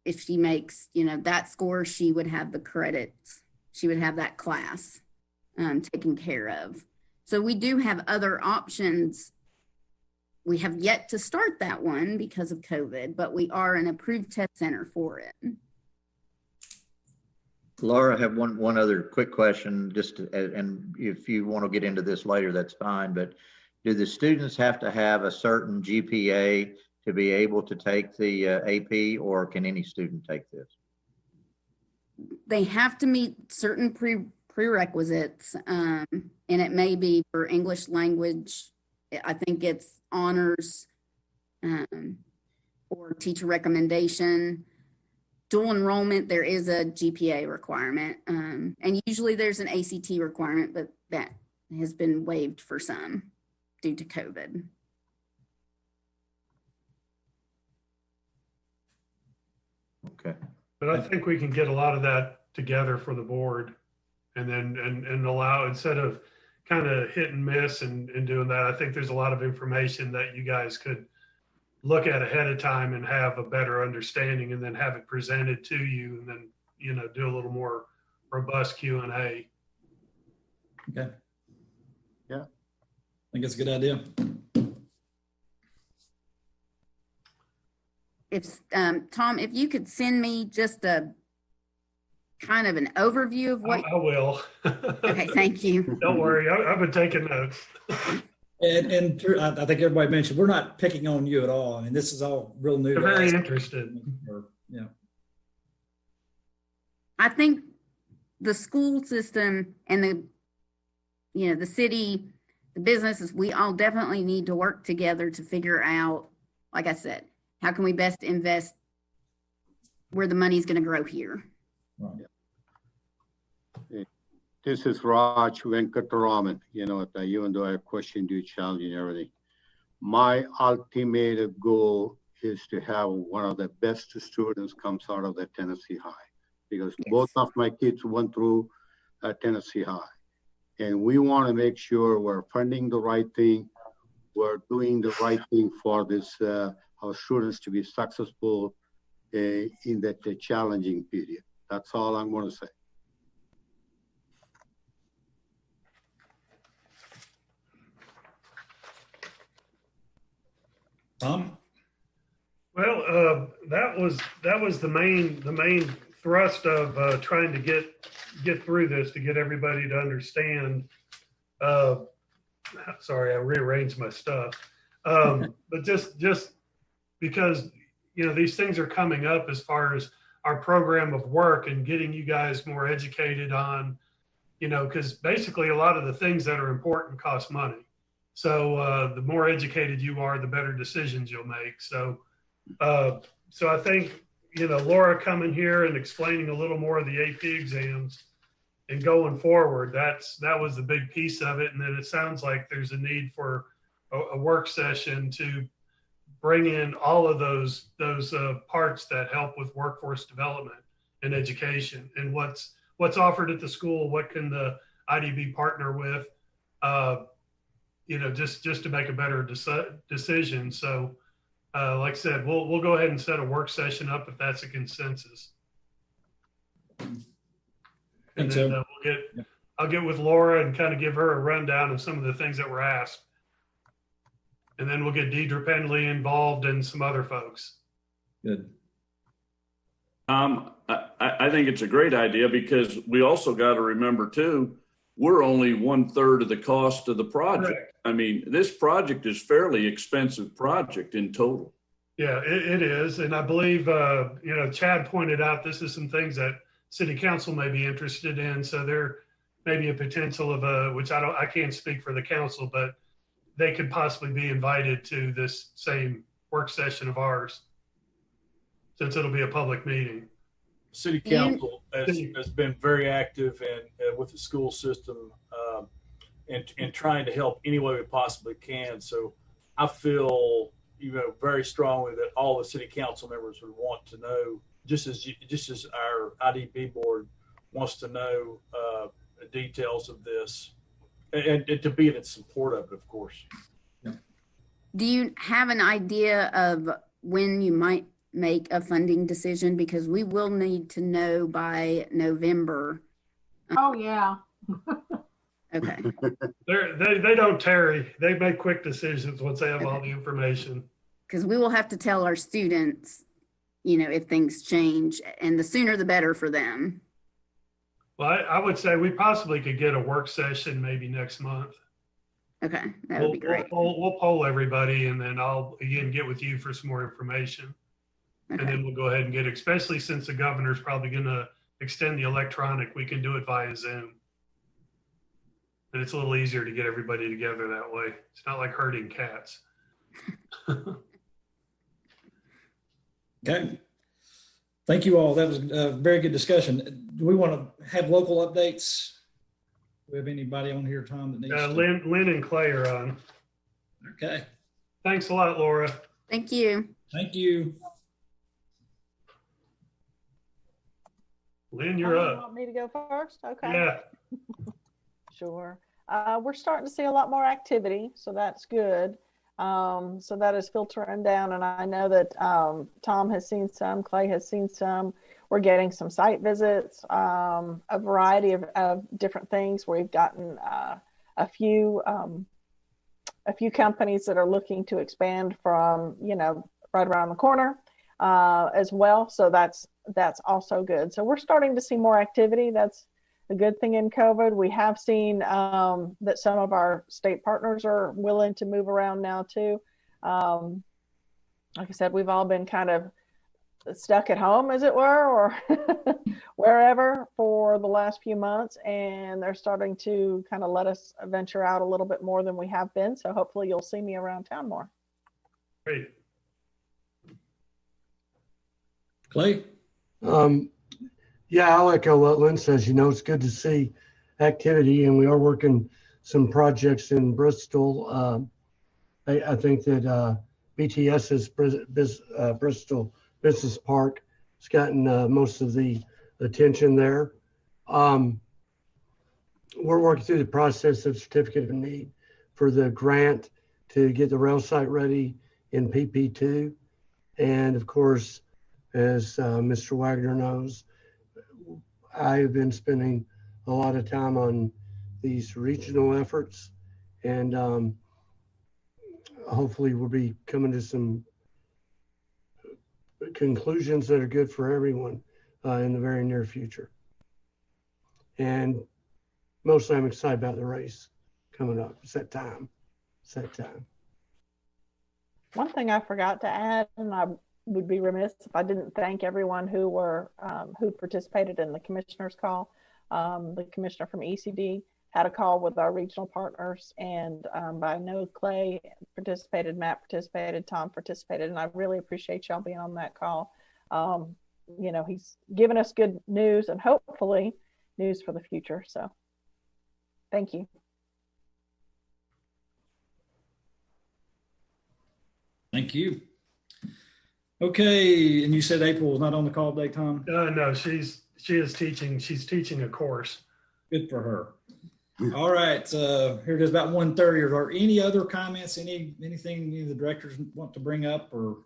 if she makes, you know, that score, she would have the credits. She would have that class taken care of. So we do have other options. We have yet to start that one because of COVID, but we are an approved test center for it. Laura, I have one other quick question, and if you want to get into this later, that's fine, but do the students have to have a certain GPA to be able to take the AP, or can any student take this? They have to meet certain prerequisites, and it may be for English language, I think it's honors or teacher recommendation. Dual enrollment, there is a GPA requirement, and usually there's an ACT requirement, but that has been waived for some due to COVID. Okay. But I think we can get a lot of that together for the board, and then and allow, instead of kind of hit and miss and doing that, I think there's a lot of information that you guys could look at ahead of time and have a better understanding, and then have it presented to you, and then do a little more robust Q&A. Okay. Yeah. I think it's a good idea. If, Tom, if you could send me just a kind of an overview of what. I will. Okay, thank you. Don't worry, I've been taking notes. And I think everybody mentioned, we're not picking on you at all. I mean, this is all real new. They're very interested. Yeah. I think the school system and the city, the businesses, we all definitely need to work together to figure out, like I said, how can we best invest where the money's going to grow here? Right. This is Raj Venkataraman. Even though I questioned you, challenging everything, my ultimate goal is to have one of the best students comes out of the Tennessee High, because both of my kids went through Tennessee High, and we want to make sure we're funding the right thing, we're doing the right thing for this our students to be successful in that challenging period. That's all I'm going to say. Tom? Well, that was the main thrust of trying to get through this, to get everybody to understand. Sorry, I rearranged my stuff. But just because these things are coming up as far as our program of work and getting you guys more educated on, because basically a lot of the things that are important cost money. So the more educated you are, the better decisions you'll make. So I think, Laura coming here and explaining a little more of the AP exams and going forward, that was the big piece of it. And then it sounds like there's a need for a work session to bring in all of those parts that help with workforce development and education, and what's offered at the school, what can the IDB partner with, just to make a better decision. So, like I said, we'll go ahead and set a work session up if that's a consensus. And then I'll get with Laura and kind of give her a rundown of some of the things that were asked. And then we'll get Deidre Pendley involved and some other folks. Good. I think it's a great idea, because we also got to remember too, we're only 1/3 of the cost of the project. Correct. I mean, this project is fairly expensive project in total. Yeah, it is. And I believe, Chad pointed out, this is some things that city council may be interested in. So there may be a potential of which I can't speak for the council, but they could possibly be invited to this same work session of ours, since it'll be a public meeting. City council has been very active and with the school system and trying to help any way we possibly can. So I feel very strongly that all the city council members would want to know, just as our IDB board wants to know the details of this, and to be in support of it, of course. Do you have an idea of when you might make a funding decision? Because we will need to know by November. Oh, yeah. Okay. They don't tarry. They make quick decisions once they have all the information. Because we will have to tell our students, if things change, and the sooner the better for them. Well, I would say we possibly could get a work session maybe next month. Okay, that would be great. We'll poll everybody, and then I'll again get with you for some more information. Okay. And then we'll go ahead and get, especially since the governor's probably going to extend the electronic, we can do it via Zoom. And it's a little easier to get everybody together that way. It's not like herding cats. Okay. Thank you all. That was a very good discussion. Do we want to have local updates? Do we have anybody on here, Tom, that needs to? Lynn and Clay are on. Okay. Thanks a lot, Laura. Thank you. Thank you. Lynn, you're up. You want me to go first? Okay. Yeah. Sure. We're starting to see a lot more activity, so that's good. So that is filtering down, and I know that Tom has seen some, Clay has seen some. we're getting some site visits, a variety of different things. We've gotten a few companies that are looking to expand from, right around the corner as well. So that's also good. So we're starting to see more activity. That's a good thing in COVID. We have seen that some of our state partners are willing to move around now too. Like I said, we've all been kind of stuck at home, as it were, or wherever for the last few months, and they're starting to kind of let us venture out a little bit more than we have been. So hopefully you'll see me around town more. Great. Clay? Yeah, I'll echo what Lynn says. It's good to see activity, and we are working some projects in Bristol. I think that BTS's Bristol Business Park has gotten most of the attention there. We're working through the process of certificate of need for the grant to get the rail site ready in PP2. And of course, as Mr. Wagner knows, I've been spending a lot of time on these regional efforts, and hopefully we'll be coming to some conclusions that are good for everyone in the very near future. And mostly I'm excited about the race coming up. It's that time. One thing I forgot to add, and I would be remiss if I didn't thank everyone who participated in the commissioner's call. The commissioner from ECD had a call with our regional partners, and I know Clay participated, Matt participated, Tom participated, and I really appreciate y'all being on that call. He's given us good news and hopefully news for the future. So thank you. Thank you. Okay, and you said April was not on the call today, Tom? No, she is teaching. She's teaching a course. Good for her. All right, here it is about 1:30. Are there any other comments? Anything any of the directors want to bring up or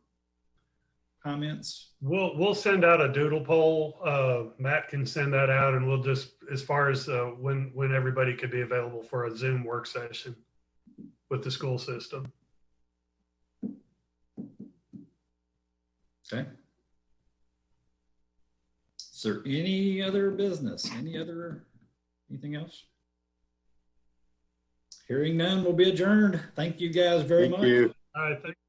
comments? We'll send out a doodle poll. Matt can send that out, and we'll just, as far as when everybody could be available for a Zoom work session with the school system. Okay. Is there any other business? Anything else? Hearing none, will be adjourned. Thank you guys very much. Thank you. All right, thank you.